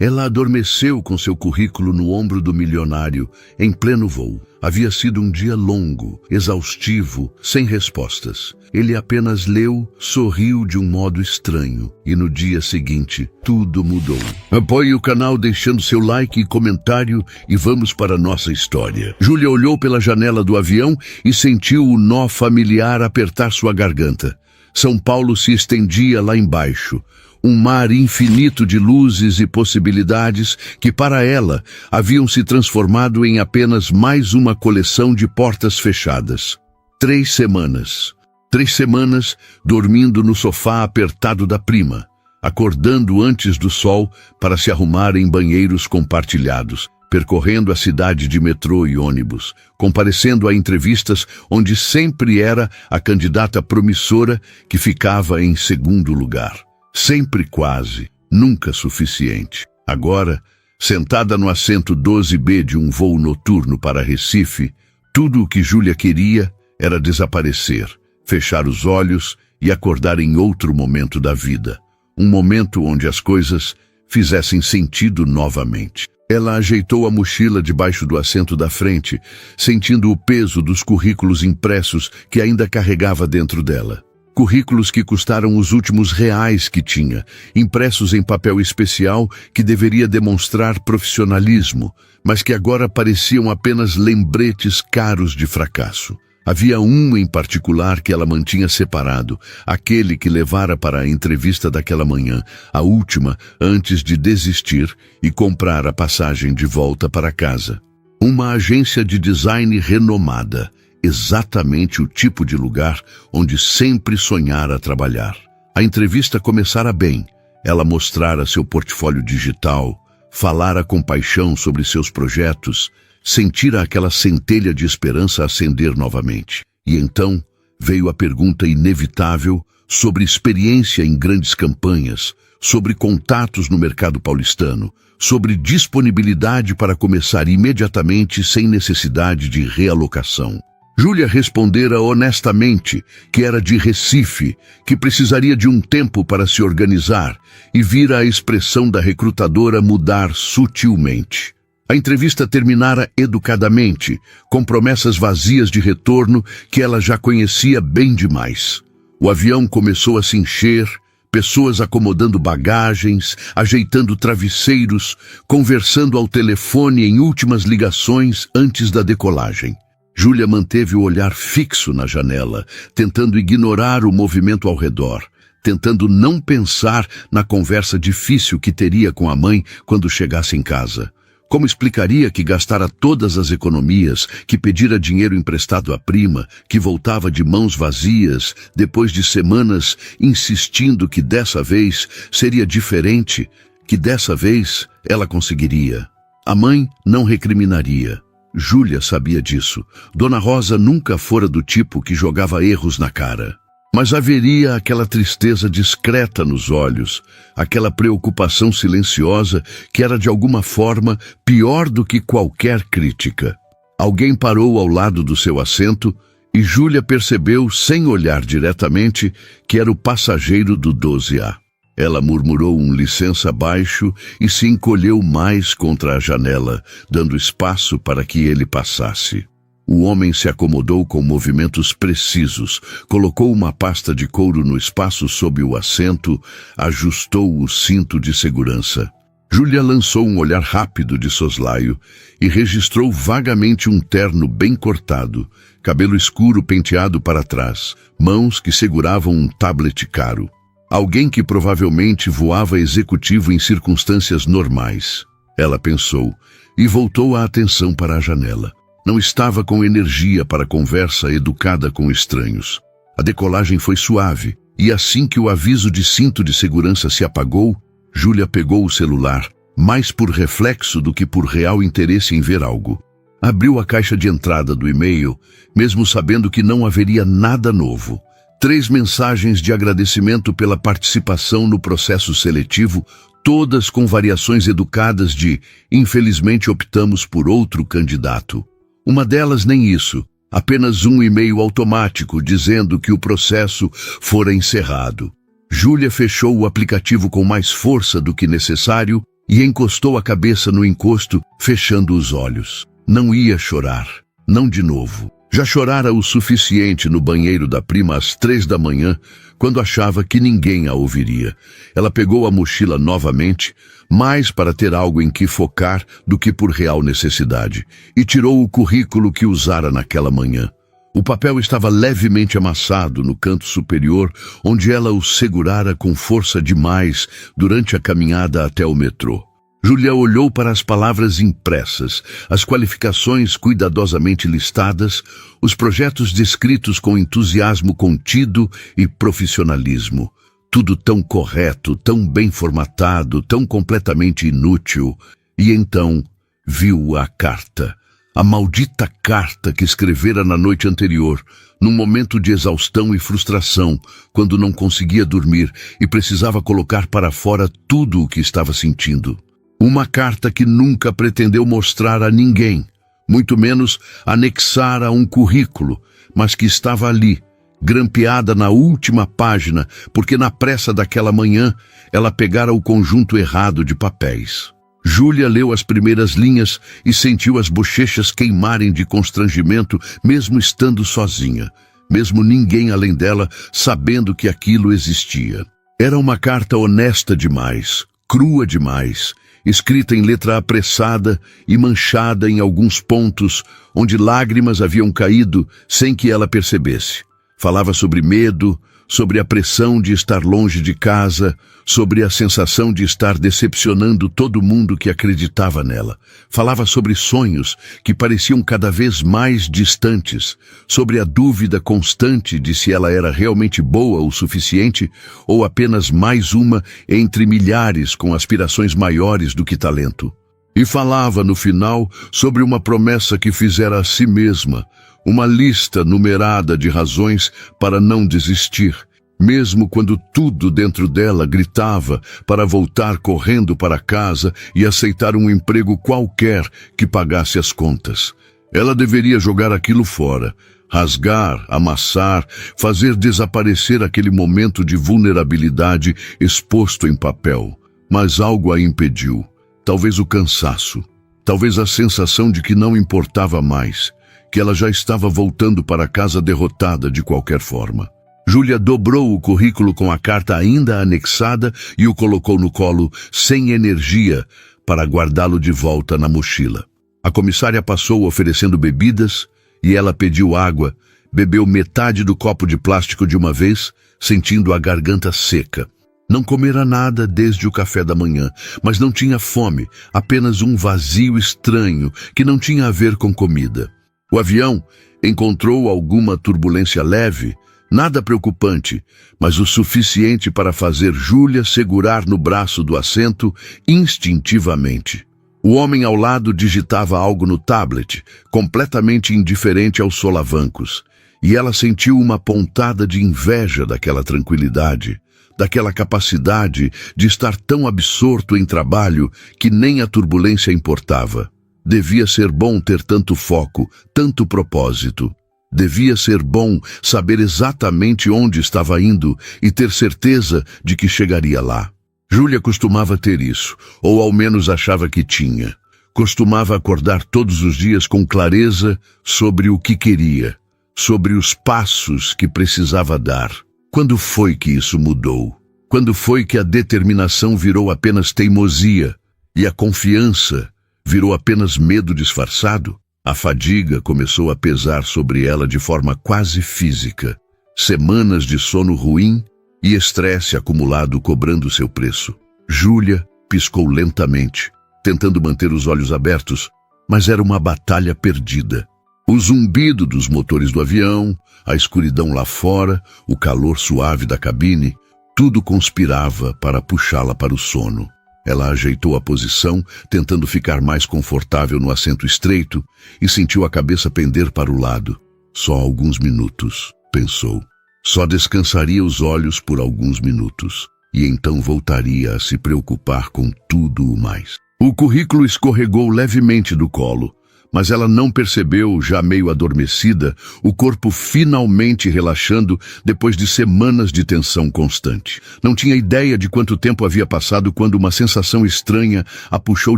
Ela adormeceu com seu currículo no ombro do milionário, em pleno voo. Havia sido um dia longo, exaustivo, sem respostas. Ele apenas leu, sorriu de um modo estranho, e no dia seguinte, tudo mudou. Apoie o canal deixando seu like e comentário e vamos para a nossa história. Júlia olhou pela janela do avião e sentiu o nó familiar apertar sua garganta. São Paulo se estendia lá embaixo. Um mar infinito de luzes e possibilidades que, para ela, haviam se transformado em apenas mais uma coleção de portas fechadas. 3 semanas. 3 semanas dormindo no sofá apertado da prima, acordando antes do sol para se arrumar em banheiros compartilhados, percorrendo a cidade de metrô e ônibus, comparecendo a entrevistas onde sempre era a candidata promissora que ficava em segundo lugar. Sempre quase, nunca suficiente. Agora, sentada no assento 12B de um voo noturno para Recife, tudo o que Júlia queria era desaparecer, fechar os olhos e acordar em outro momento da vida. Um momento onde as coisas fizessem sentido novamente. Ela ajeitou a mochila debaixo do assento da frente, sentindo o peso dos currículos impressos que ainda carregava dentro dela. Currículos que custaram os últimos reais que tinha, impressos em papel especial que deveria demonstrar profissionalismo, mas que agora pareciam apenas lembretes caros de fracasso. Havia um em particular que ela mantinha separado, aquele que levara para a entrevista daquela manhã, a última antes de desistir e comprar a passagem de volta para casa. Uma agência de design renomada, exatamente o tipo de lugar onde sempre sonhara trabalhar. A entrevista começara bem. Ela mostrara seu portfólio digital, falara com paixão sobre seus projetos, sentira aquela centelha de esperança acender novamente. E então veio a pergunta inevitável sobre experiência em grandes campanhas, sobre contatos no mercado paulistano, sobre disponibilidade para começar imediatamente sem necessidade de realocação. Júlia respondera honestamente que era de Recife, que precisaria de um tempo para se organizar, e vira a expressão da recrutadora mudar sutilmente. A entrevista terminara educadamente, com promessas vazias de retorno que ela já conhecia bem demais. O avião começou a se encher, pessoas acomodando bagagens, ajeitando travesseiros, conversando ao telefone em últimas ligações antes da decolagem. Júlia manteve o olhar fixo na janela, tentando ignorar o movimento ao redor, tentando não pensar na conversa difícil que teria com a mãe quando chegasse em casa. Como explicaria que gastara todas as economias, que pedira dinheiro emprestado à prima, que voltava de mãos vazias, depois de semanas insistindo que dessa vez seria diferente, que dessa vez ela conseguiria? A mãe não recriminaria. Júlia sabia disso. Dona Rosa nunca fora do tipo que jogava erros na cara. Mas haveria aquela tristeza discreta nos olhos, aquela preocupação silenciosa que era de alguma forma pior do que qualquer crítica. Alguém parou ao lado do seu assento e Júlia percebeu, sem olhar diretamente, que era o passageiro do 12A. Ela murmurou um licença baixo e se encolheu mais contra a janela, dando espaço para que ele passasse. O homem se acomodou com movimentos precisos, colocou uma pasta de couro no espaço sob o assento, ajustou o cinto de segurança. Júlia lançou um olhar rápido de soslaio e registrou vagamente um terno bem cortado, cabelo escuro penteado para trás, mãos que seguravam um tablet caro. Alguém que provavelmente voava executivo em circunstâncias normais. Ela pensou e voltou a atenção para a janela. Não estava com energia para conversa educada com estranhos. A decolagem foi suave, e assim que o aviso de cinto de segurança se apagou, Júlia pegou o celular, mais por reflexo do que por real interesse em ver algo. Abriu a caixa de entrada do e-mail, mesmo sabendo que não haveria nada novo. 3 mensagens de agradecimento pela participação no processo seletivo, todas com variações educadas de "infelizmente optamos por outro candidato". Uma delas nem isso, apenas um e-mail automático dizendo que o processo fora encerrado. Júlia fechou o aplicativo com mais força do que necessário e encostou a cabeça no encosto, fechando os olhos. Não ia chorar, não de novo. Já chorara o suficiente no banheiro da prima às 3 da manhã, quando achava que ninguém a ouviria. Ela pegou a mochila novamente, mais para ter algo em que focar do que por real necessidade, e tirou o currículo que usara naquela manhã. O papel estava levemente amassado no canto superior, onde ela o segurara com força demais durante a caminhada até o metrô. Júlia olhou para as palavras impressas, as qualificações cuidadosamente listadas, os projetos descritos com entusiasmo contido e profissionalismo. Tudo tão correto, tão bem formatado, tão completamente inútil. E então viu a carta. A maldita carta que escrevera na noite anterior, num momento de exaustão e frustração, quando não conseguia dormir e precisava colocar para fora tudo o que estava sentindo. Uma carta que nunca pretendeu mostrar a ninguém, muito menos anexar a um currículo, mas que estava ali, grampeada na última página, porque na pressa daquela manhã ela pegara o conjunto errado de papéis. Júlia leu as primeiras linhas e sentiu as bochechas queimarem de constrangimento, mesmo estando sozinha, mesmo ninguém além dela sabendo que aquilo existia. Era uma carta honesta demais, crua demais, escrita em letra apressada e manchada em alguns pontos onde lágrimas haviam caído sem que ela percebesse. Falava sobre medo, sobre a pressão de estar longe de casa, sobre a sensação de estar decepcionando todo mundo que acreditava nela. Falava sobre sonhos que pareciam cada vez mais distantes, sobre a dúvida constante de se ela era realmente boa o suficiente ou apenas mais uma entre milhares com aspirações maiores do que talento. E falava, no final, sobre uma promessa que fizera a si mesma, uma lista numerada de razões para não desistir, mesmo quando tudo dentro dela gritava para voltar correndo para casa e aceitar um emprego qualquer que pagasse as contas. Ela deveria jogar aquilo fora, rasgar, amassar, fazer desaparecer aquele momento de vulnerabilidade exposto em papel. Mas algo a impediu. Talvez o cansaço, talvez a sensação de que não importava mais, que ela já estava voltando para casa derrotada de qualquer forma. Júlia dobrou o currículo com a carta ainda anexada e o colocou no colo, sem energia, para guardá-lo de volta na mochila. A comissária passou oferecendo bebidas e ela pediu água, bebeu metade do copo de plástico de uma vez, sentindo a garganta seca. Não comera nada desde o café da manhã, mas não tinha fome, apenas um vazio estranho que não tinha a ver com comida. O avião encontrou alguma turbulência leve, nada preocupante, mas o suficiente para fazer Júlia segurar no braço do assento instintivamente. O homem ao lado digitava algo no tablet, completamente indiferente aos solavancos, e ela sentiu uma pontada de inveja daquela tranquilidade, daquela capacidade de estar tão absorto em trabalho que nem a turbulência importava. Devia ser bom ter tanto foco, tanto propósito. Devia ser bom saber exatamente onde estava indo e ter certeza de que chegaria lá. Júlia costumava ter isso, ou ao menos achava que tinha. Costumava acordar todos os dias com clareza sobre o que queria, sobre os passos que precisava dar. Quando foi que isso mudou? Quando foi que a determinação virou apenas teimosia e a confiança virou apenas medo disfarçado? A fadiga começou a pesar sobre ela de forma quase física. Semanas de sono ruim e estresse acumulado cobrando seu preço. Júlia piscou lentamente, tentando manter os olhos abertos, mas era uma batalha perdida. O zumbido dos motores do avião, a escuridão lá fora, o calor suave da cabine, tudo conspirava para puxá-la para o sono. Ela ajeitou a posição, tentando ficar mais confortável no assento estreito, e sentiu a cabeça pender para o lado. Só alguns minutos, pensou. Só descansaria os olhos por alguns minutos, e então voltaria a se preocupar com tudo o mais. O currículo escorregou levemente do colo, Mas ela não percebeu, já meio adormecida, o corpo finalmente relaxando depois de semanas de tensão constante. Não tinha ideia de quanto tempo havia passado quando uma sensação estranha a puxou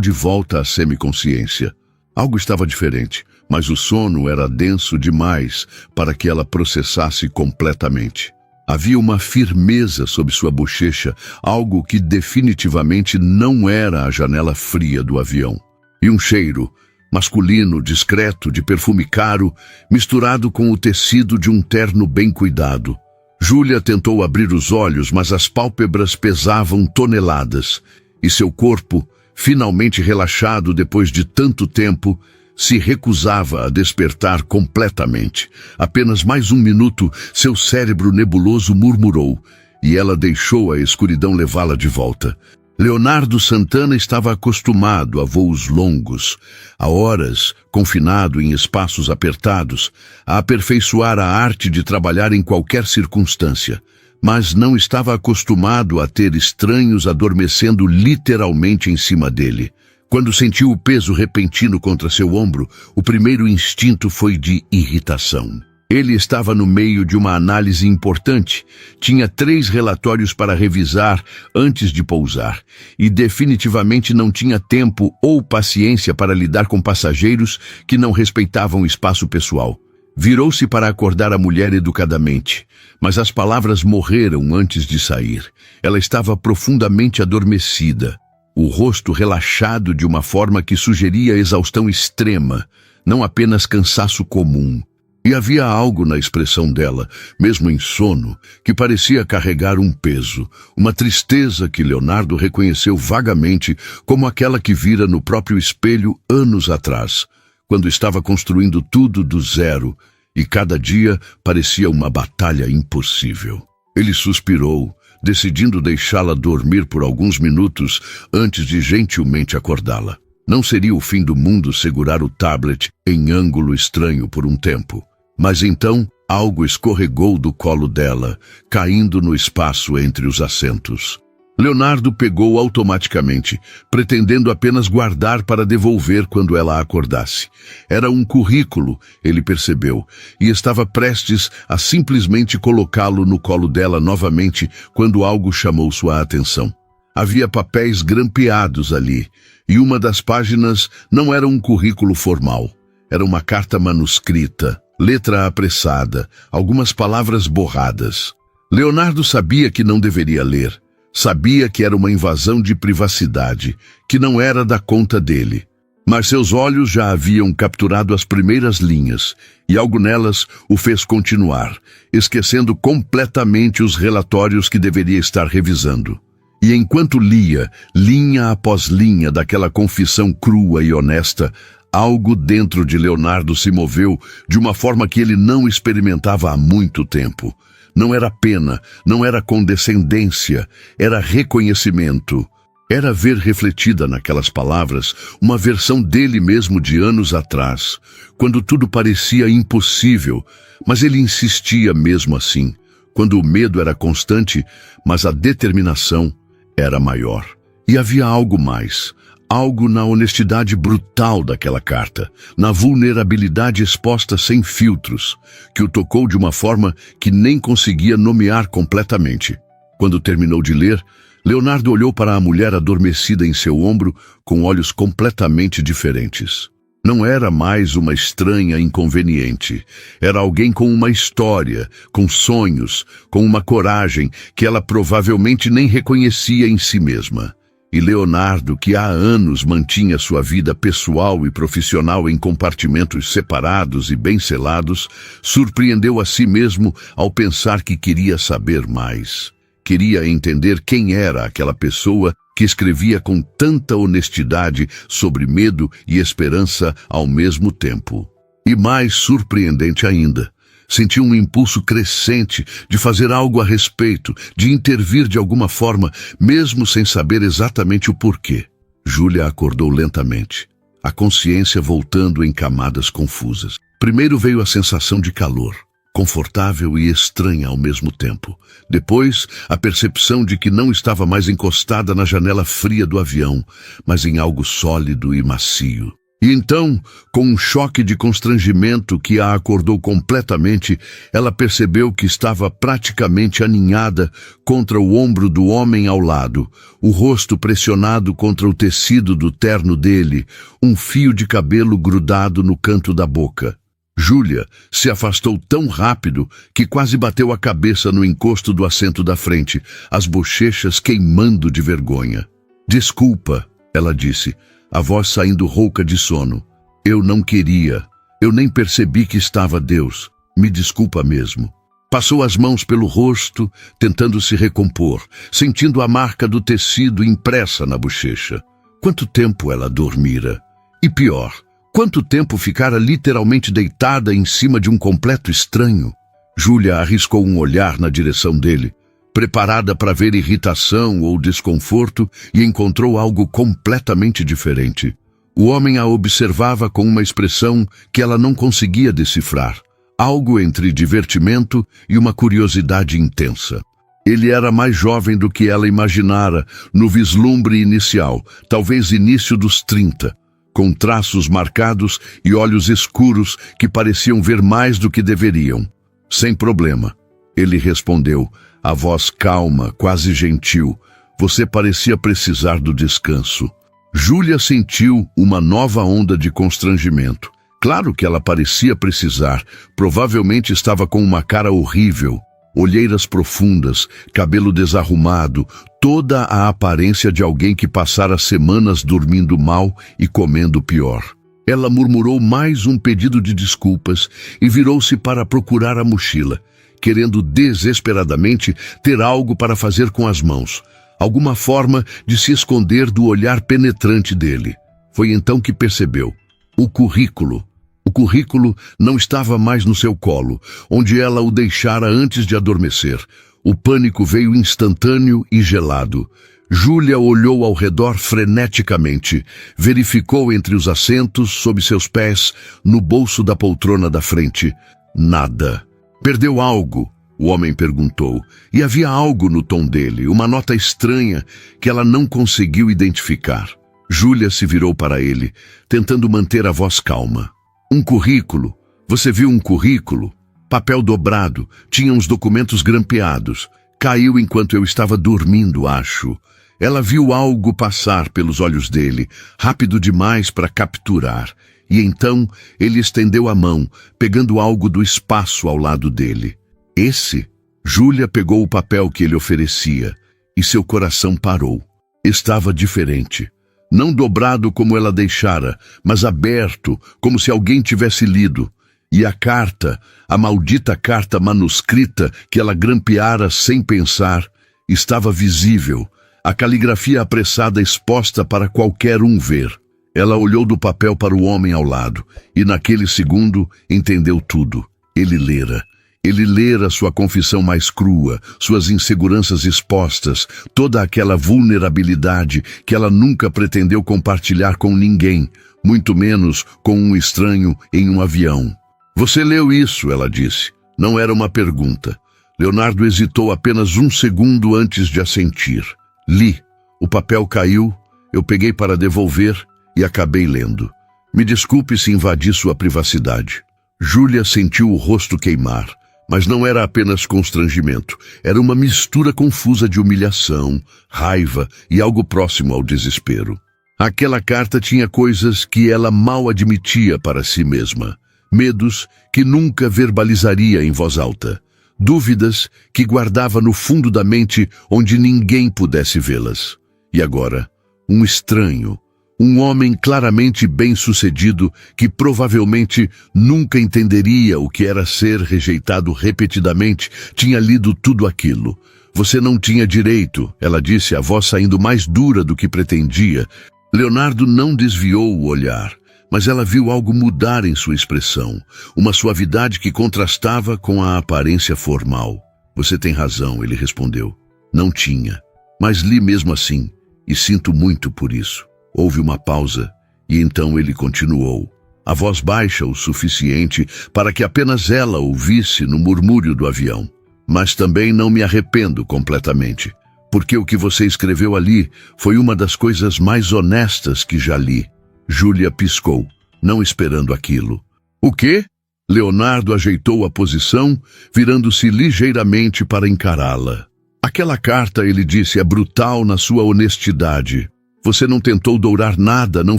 de volta à semiconsciência. Algo estava diferente, mas o sono era denso demais para que ela processasse completamente. Havia uma firmeza sob sua bochecha, algo que definitivamente não era a janela fria do avião. E um cheiro masculino, discreto, de perfume caro, misturado com o tecido de um terno bem cuidado. Júlia tentou abrir os olhos, mas as pálpebras pesavam toneladas, e seu corpo, finalmente relaxado depois de tanto tempo, se recusava a despertar completamente. Apenas mais um minuto, seu cérebro nebuloso murmurou, e ela deixou a escuridão levá-la de volta. Leonardo Santana estava acostumado a voos longos, a horas, confinado em espaços apertados, a aperfeiçoar a arte de trabalhar em qualquer circunstância, mas não estava acostumado a ter estranhos adormecendo literalmente em cima dele. Quando sentiu o peso repentino contra seu ombro, o primeiro instinto foi de irritação. Ele estava no meio de uma análise importante, tinha 3 relatórios para revisar antes de pousar, e definitivamente não tinha tempo ou paciência para lidar com passageiros que não respeitavam o espaço pessoal. Virou-se para acordar a mulher educadamente, mas as palavras morreram antes de sair. Ela estava profundamente adormecida, o rosto relaxado de uma forma que sugeria exaustão extrema, não apenas cansaço comum. E havia algo na expressão dela, mesmo em sono, que parecia carregar um peso, uma tristeza que Leonardo reconheceu vagamente como aquela que vira no próprio espelho anos atrás, quando estava construindo tudo do zero, e cada dia parecia uma batalha impossível. Ele suspirou, decidindo deixá-la dormir por alguns minutos antes de gentilmente acordá-la. Não seria o fim do mundo segurar o tablet em ângulo estranho por um tempo. Mas então, algo escorregou do colo dela, caindo no espaço entre os assentos. Leonardo pegou automaticamente, pretendendo apenas guardar para devolver quando ela acordasse. Era um currículo, ele percebeu, e estava prestes a simplesmente colocá-lo no colo dela novamente quando algo chamou sua atenção. Havia papéis grampeados ali, e uma das páginas não era um currículo formal. Era uma carta manuscrita, letra apressada, algumas palavras borradas. Leonardo sabia que não deveria ler. Sabia que era uma invasão de privacidade, que não era da conta dele. Mas seus olhos já haviam capturado as primeiras linhas, e algo nelas o fez continuar, esquecendo completamente os relatórios que deveria estar revisando. E enquanto lia, linha após linha daquela confissão crua e honesta, algo dentro de Leonardo se moveu de uma forma que ele não experimentava há muito tempo. Não era pena, não era condescendência, era reconhecimento. Era ver refletida naquelas palavras uma versão dele mesmo de anos atrás, quando tudo parecia impossível, mas ele insistia mesmo assim, quando o medo era constante, mas a determinação era maior. E havia algo mais. Algo na honestidade brutal daquela carta, na vulnerabilidade exposta sem filtros, que o tocou de uma forma que nem conseguia nomear completamente. Quando terminou de ler, Leonardo olhou para a mulher adormecida em seu ombro com olhos completamente diferentes. Não era mais uma estranha inconveniente. Era alguém com uma história, com sonhos, com uma coragem que ela provavelmente nem reconhecia em si mesma. E Leonardo, que há anos mantinha sua vida pessoal e profissional em compartimentos separados e bem selados, surpreendeu a si mesmo ao pensar que queria saber mais. Queria entender quem era aquela pessoa que escrevia com tanta honestidade sobre medo e esperança ao mesmo tempo. E mais surpreendente ainda, sentiu um impulso crescente de fazer algo a respeito, de intervir de alguma forma, mesmo sem saber exatamente o porquê. Júlia acordou lentamente, a consciência voltando em camadas confusas. Primeiro veio a sensação de calor, confortável e estranha ao mesmo tempo. Depois, a percepção de que não estava mais encostada na janela fria do avião, mas em algo sólido e macio. E então, com um choque de constrangimento que a acordou completamente, ela percebeu que estava praticamente aninhada contra o ombro do homem ao lado, o rosto pressionado contra o tecido do terno dele, um fio de cabelo grudado no canto da boca. Júlia se afastou tão rápido que quase bateu a cabeça no encosto do assento da frente, as bochechas queimando de vergonha. "Desculpa", ela disse, a voz saindo rouca de sono. "Eu não queria. Eu nem percebi que estava Deus. Me desculpa mesmo." Passou as mãos pelo rosto, tentando se recompor, sentindo a marca do tecido impressa na bochecha. Quanto tempo ela dormira? E pior, quanto tempo ficara literalmente deitada em cima de um completo estranho? Júlia arriscou um olhar na direção dele, preparada para ver irritação ou desconforto, e encontrou algo completamente diferente. O homem a observava com uma expressão que ela não conseguia decifrar, algo entre divertimento e uma curiosidade intensa. Ele era mais jovem do que ela imaginara no vislumbre inicial, talvez início dos 30, com traços marcados e olhos escuros que pareciam ver mais do que deveriam. "Sem problema", ele respondeu, a voz calma, quase gentil. "Você parecia precisar do descanso." Júlia sentiu uma nova onda de constrangimento. Claro que ela parecia precisar. Provavelmente estava com uma cara horrível, olheiras profundas, cabelo desarrumado, toda a aparência de alguém que passara semanas dormindo mal e comendo pior. Ela murmurou mais um pedido de desculpas e virou-se para procurar a mochila, querendo desesperadamente ter algo para fazer com as mãos, alguma forma de se esconder do olhar penetrante dele. Foi então que percebeu. O currículo. O currículo não estava mais no seu colo, onde ela o deixara antes de adormecer. O pânico veio instantâneo e gelado. Júlia olhou ao redor freneticamente, verificou entre os assentos, sob seus pés, no bolso da poltrona da frente. Nada. "Perdeu algo?" o homem perguntou, e havia algo no tom dele, uma nota estranha que ela não conseguiu identificar. Júlia se virou para ele, tentando manter a voz calma. "Um currículo? Você viu um currículo? Papel dobrado, tinha uns documentos grampeados. Caiu enquanto eu estava dormindo, acho." Ela viu algo passar pelos olhos dele, rápido demais para capturar, e então ele estendeu a mão, pegando algo do espaço ao lado dele. "Esse?" Júlia pegou o papel que ele oferecia, e seu coração parou. Estava diferente. Não dobrado como ela deixara, mas aberto, como se alguém tivesse lido. E a carta, a maldita carta manuscrita que ela grampeara sem pensar, estava visível, a caligrafia apressada exposta para qualquer um ver. Ela olhou do papel para o homem ao lado, e naquele segundo entendeu tudo. Ele lera. Ele lera sua confissão mais crua, suas inseguranças expostas, toda aquela vulnerabilidade que ela nunca pretendeu compartilhar com ninguém, muito menos com um estranho em um avião. "Você leu isso?" ela disse. Não era uma pergunta. Leonardo hesitou apenas um segundo antes de assentir. "Li. O papel caiu, eu peguei para devolver e acabei lendo. Me desculpe se invadi sua privacidade." Júlia sentiu o rosto queimar, mas não era apenas constrangimento. Era uma mistura confusa de humilhação, raiva e algo próximo ao desespero. Aquela carta tinha coisas que ela mal admitia para si mesma. Medos que nunca verbalizaria em voz alta. Dúvidas que guardava no fundo da mente onde ninguém pudesse vê-las. E agora, um estranho, um homem claramente bem-sucedido que provavelmente nunca entenderia o que era ser rejeitado repetidamente, tinha lido tudo aquilo. "Você não tinha direito", ela disse, a voz saindo mais dura do que pretendia. Leonardo não desviou o olhar, mas ela viu algo mudar em sua expressão, uma suavidade que contrastava com a aparência formal. "Você tem razão", ele respondeu. "Não tinha, mas li mesmo assim, e sinto muito por isso." Houve uma pausa, e então ele continuou, a voz baixa o suficiente para que apenas ela ouvisse no murmúrio do avião. "Mas também não me arrependo completamente, porque o que você escreveu ali foi uma das coisas mais honestas que já li." Júlia piscou. não esperando aquilo. O quê? Leonardo ajeitou a posição, virando-se ligeiramente para encará-la. Aquela carta, ele disse, é brutal na sua honestidade. Você não tentou dourar nada, não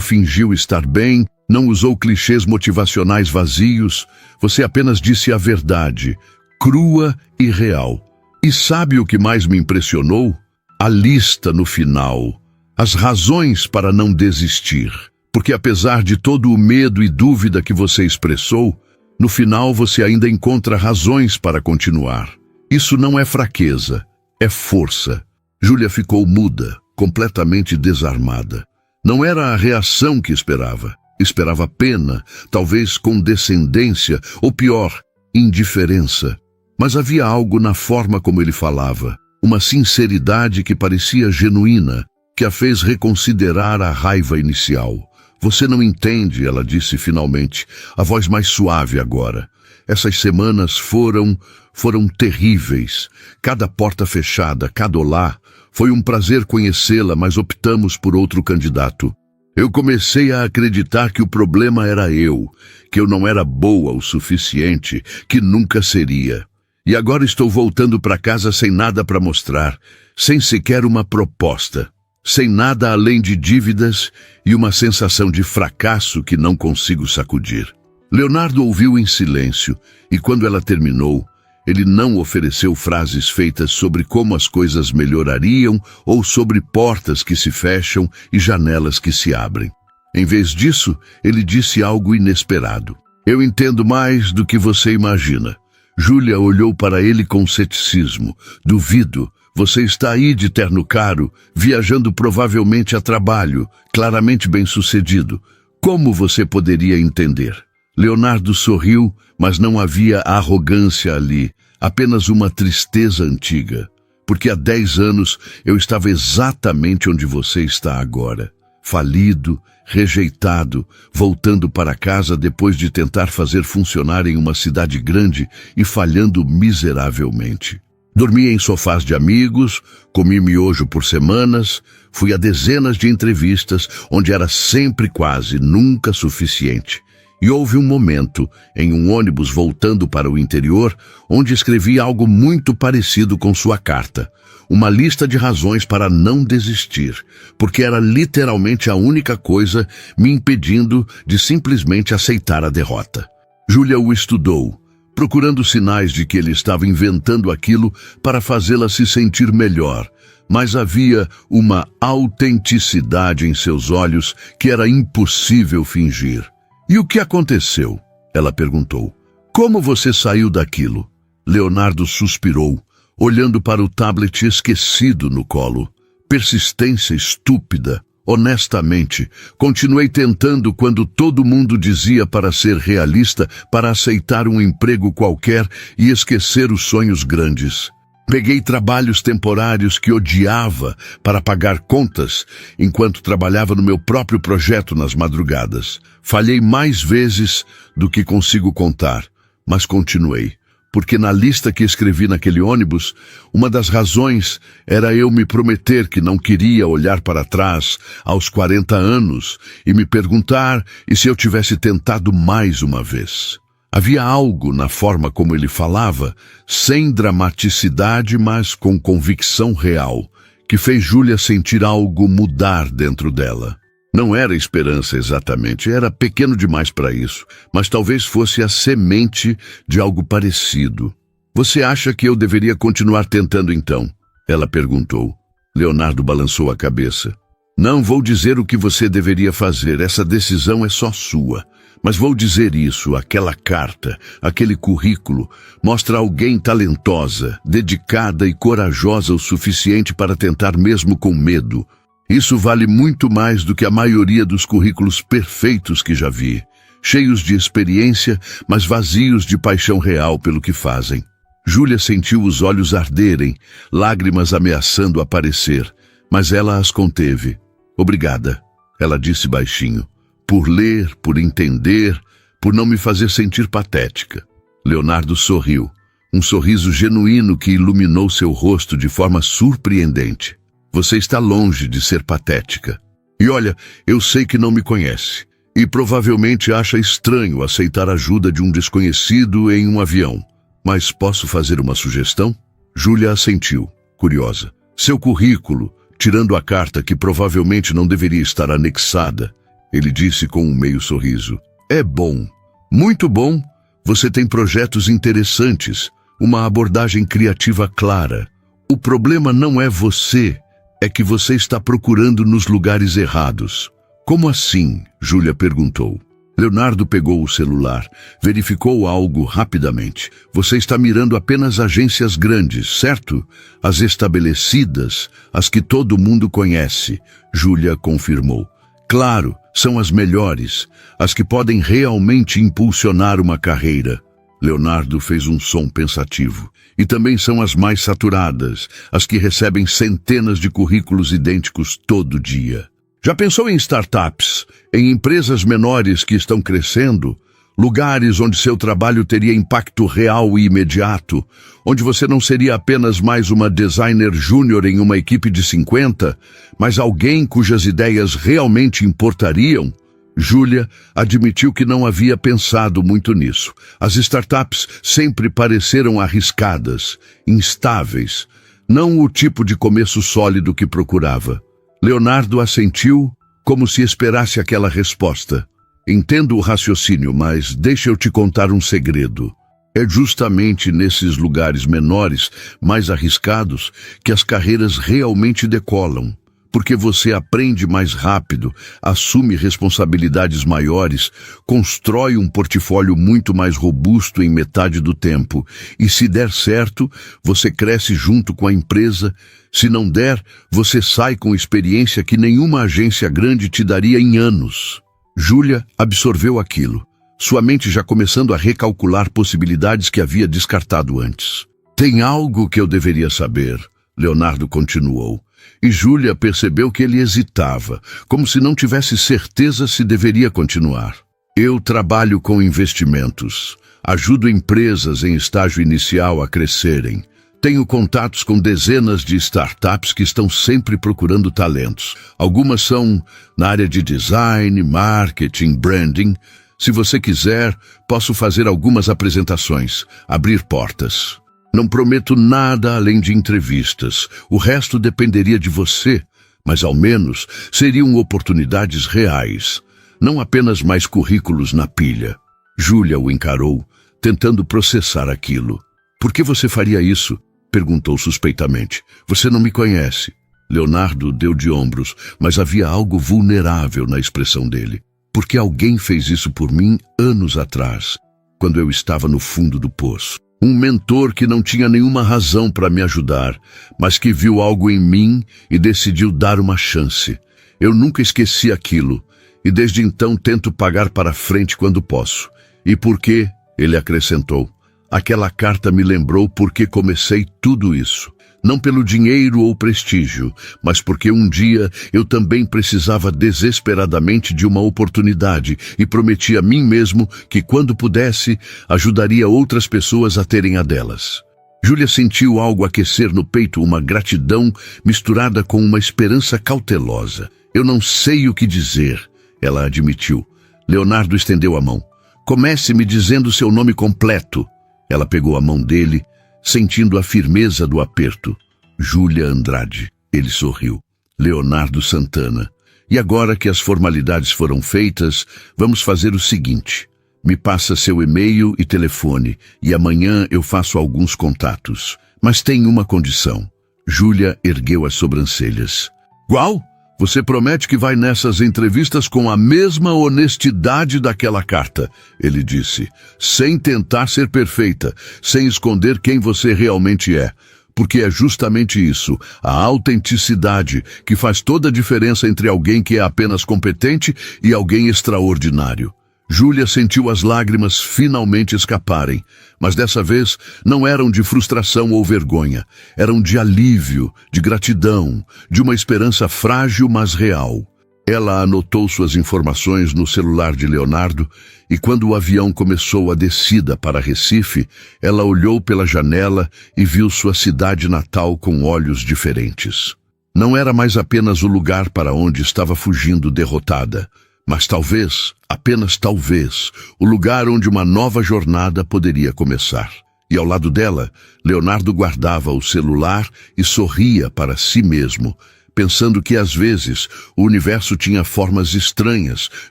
fingiu estar bem, não usou clichês motivacionais vazios. Você apenas disse a verdade, crua e real. E sabe o que mais me impressionou? A lista no final. As razões para não desistir. Porque apesar de todo o medo e dúvida que você expressou, no final você ainda encontra razões para continuar. Isso não é fraqueza, é força. Júlia ficou muda, completamente desarmada. Não era a reação que esperava. Esperava pena, talvez condescendência, ou pior, indiferença. Mas havia algo na forma como ele falava, uma sinceridade que parecia genuína, que a fez reconsiderar a raiva inicial. Você não entende, ela disse finalmente, a voz mais suave agora. Essas semanas foram terríveis. Cada porta fechada, cada olá. Foi um prazer conhecê-la, mas optamos por outro candidato. Eu comecei a acreditar que o problema era eu, que eu não era boa o suficiente, que nunca seria. E agora estou voltando para casa sem nada para mostrar, sem sequer uma proposta. Sem nada além de dívidas e uma sensação de fracasso que não consigo sacudir. Leonardo ouviu em silêncio, e quando ela terminou, ele não ofereceu frases feitas sobre como as coisas melhorariam ou sobre portas que se fecham e janelas que se abrem. Em vez disso, ele disse algo inesperado. Eu entendo mais do que você imagina. Júlia olhou para ele com ceticismo. Duvido. Você está aí de terno caro, viajando provavelmente a trabalho, claramente bem-sucedido. Como você poderia entender? Leonardo sorriu, mas não havia arrogância ali, apenas uma tristeza antiga. Porque há 10 anos eu estava exatamente onde você está agora. Falido, rejeitado, voltando para casa depois de tentar fazer funcionar em uma cidade grande e falhando miseravelmente. Dormi em sofás de amigos, comi miojo por semanas, fui a dezenas de entrevistas onde era sempre quase, nunca suficiente. E houve um momento, em um ônibus voltando para o interior, onde escrevi algo muito parecido com sua carta. Uma lista de razões para não desistir, porque era literalmente a única coisa me impedindo de simplesmente aceitar a derrota. Júlia o estudou, procurando sinais de que ele estava inventando aquilo para fazê-la se sentir melhor, mas havia uma autenticidade em seus olhos que era impossível fingir. E o que aconteceu? Ela perguntou. Como você saiu daquilo? Leonardo suspirou, olhando para o tablet esquecido no colo. Persistência estúpida. Honestamente, continuei tentando quando todo mundo dizia para ser realista, para aceitar um emprego qualquer e esquecer os sonhos grandes. Peguei trabalhos temporários que odiava para pagar contas, enquanto trabalhava no meu próprio projeto nas madrugadas. Falhei mais vezes do que consigo contar, mas continuei. Porque na lista que escrevi naquele ônibus, uma das razões era eu me prometer que não queria olhar para trás aos 40 anos e me perguntar e se eu tivesse tentado mais uma vez. Havia algo na forma como ele falava, sem dramaticidade, mas com convicção real, que fez Júlia sentir algo mudar dentro dela. Não era esperança exatamente, era pequeno demais para isso, mas talvez fosse a semente de algo parecido. Você acha que eu deveria continuar tentando então? Ela perguntou. Leonardo balançou a cabeça. Não vou dizer o que você deveria fazer, essa decisão é só sua. Mas vou dizer isso, aquela carta, aquele currículo, mostra alguém talentosa, dedicada e corajosa o suficiente para tentar mesmo com medo. Isso vale muito mais do que a maioria dos currículos perfeitos que já vi, cheios de experiência, mas vazios de paixão real pelo que fazem. Júlia sentiu os olhos arderem, lágrimas ameaçando aparecer, mas ela as conteve. Obrigada, ela disse baixinho, por ler, por entender, por não me fazer sentir patética. Leonardo sorriu, um sorriso genuíno que iluminou seu rosto de forma surpreendente. Você está longe de ser patética. E olha, eu sei que não me conhece. E provavelmente acha estranho aceitar a ajuda de um desconhecido em um avião. Mas posso fazer uma sugestão? Júlia assentiu, curiosa. Seu currículo, tirando a carta que provavelmente não deveria estar anexada, ele disse com um meio sorriso. É bom. Muito bom. Você tem projetos interessantes, uma abordagem criativa clara. O problema não é você, é que você está procurando nos lugares errados. Como assim? Júlia perguntou. Leonardo pegou o celular, verificou algo rapidamente. Você está mirando apenas agências grandes, certo? As estabelecidas, as que todo mundo conhece, Júlia confirmou. Claro, são as melhores, as que podem realmente impulsionar uma carreira. Leonardo fez um som pensativo. E também são as mais saturadas, as que recebem centenas de currículos idênticos todo dia. Já pensou em startups, em empresas menores que estão crescendo, lugares onde seu trabalho teria impacto real e imediato, onde você não seria apenas mais uma designer júnior em uma equipe de 50, mas alguém cujas ideias realmente importariam? Júlia admitiu que não havia pensado muito nisso. As startups sempre pareceram arriscadas, instáveis, não o tipo de começo sólido que procurava. Leonardo assentiu, como se esperasse aquela resposta. Entendo o raciocínio, mas deixa eu te contar um segredo. É justamente nesses lugares menores, mais arriscados, que as carreiras realmente decolam. Porque você aprende mais rápido, assume responsabilidades maiores, constrói um portfólio muito mais robusto em metade do tempo. E se der certo, você cresce junto com a empresa. Se não der, você sai com experiência que nenhuma agência grande te daria em anos. Júlia absorveu aquilo, sua mente já começando a recalcular possibilidades que havia descartado antes. Tem algo que eu deveria saber, Leonardo continuou. E Júlia percebeu que ele hesitava, como se não tivesse certeza se deveria continuar. Eu trabalho com investimentos. Ajudo empresas em estágio inicial a crescerem. Tenho contatos com dezenas de startups que estão sempre procurando talentos. Algumas são na área de design, marketing, branding. Se você quiser, posso fazer algumas apresentações, abrir portas. Não prometo nada além de entrevistas. O resto dependeria de você, mas ao menos seriam oportunidades reais, não apenas mais currículos na pilha. Júlia o encarou, tentando processar aquilo. Por que você faria isso? Perguntou suspeitamente. Você não me conhece. Leonardo deu de ombros, mas havia algo vulnerável na expressão dele. Porque alguém fez isso por mim anos atrás, quando eu estava no fundo do poço. Um mentor que não tinha nenhuma razão para me ajudar, mas que viu algo em mim e decidiu dar uma chance. Eu nunca esqueci aquilo, e desde então tento pagar para frente quando posso. E por quê? Ele acrescentou. Aquela carta me lembrou por que comecei tudo isso. Não pelo dinheiro ou prestígio, mas porque um dia eu também precisava desesperadamente de uma oportunidade e prometi a mim mesmo que, quando pudesse, ajudaria outras pessoas a terem a delas. Júlia sentiu algo aquecer no peito, uma gratidão misturada com uma esperança cautelosa. Eu não sei o que dizer, ela admitiu. Leonardo estendeu a mão. Comece me dizendo seu nome completo. Ela pegou a mão dele, sentindo a firmeza do aperto. Júlia Andrade. Ele sorriu. Leonardo Santana. E agora que as formalidades foram feitas, vamos fazer o seguinte. Me passa seu e-mail e telefone, e amanhã eu faço alguns contatos. Mas tem uma condição. Júlia ergueu as sobrancelhas. Qual? Você promete que vai nessas entrevistas com a mesma honestidade daquela carta, ele disse, sem tentar ser perfeita, sem esconder quem você realmente é. Porque é justamente isso, a autenticidade, que faz toda a diferença entre alguém que é apenas competente e alguém extraordinário. Júlia sentiu as lágrimas finalmente escaparem, mas dessa vez não eram de frustração ou vergonha, eram de alívio, de gratidão, de uma esperança frágil mas real. Ela anotou suas informações no celular de Leonardo e quando o avião começou a descida para Recife, ela olhou pela janela e viu sua cidade natal com olhos diferentes. Não era mais apenas o lugar para onde estava fugindo derrotada, Mas talvez, apenas talvez, o lugar onde uma nova jornada poderia começar. E ao lado dela, Leonardo guardava o celular e sorria para si mesmo, pensando que às vezes o universo tinha formas estranhas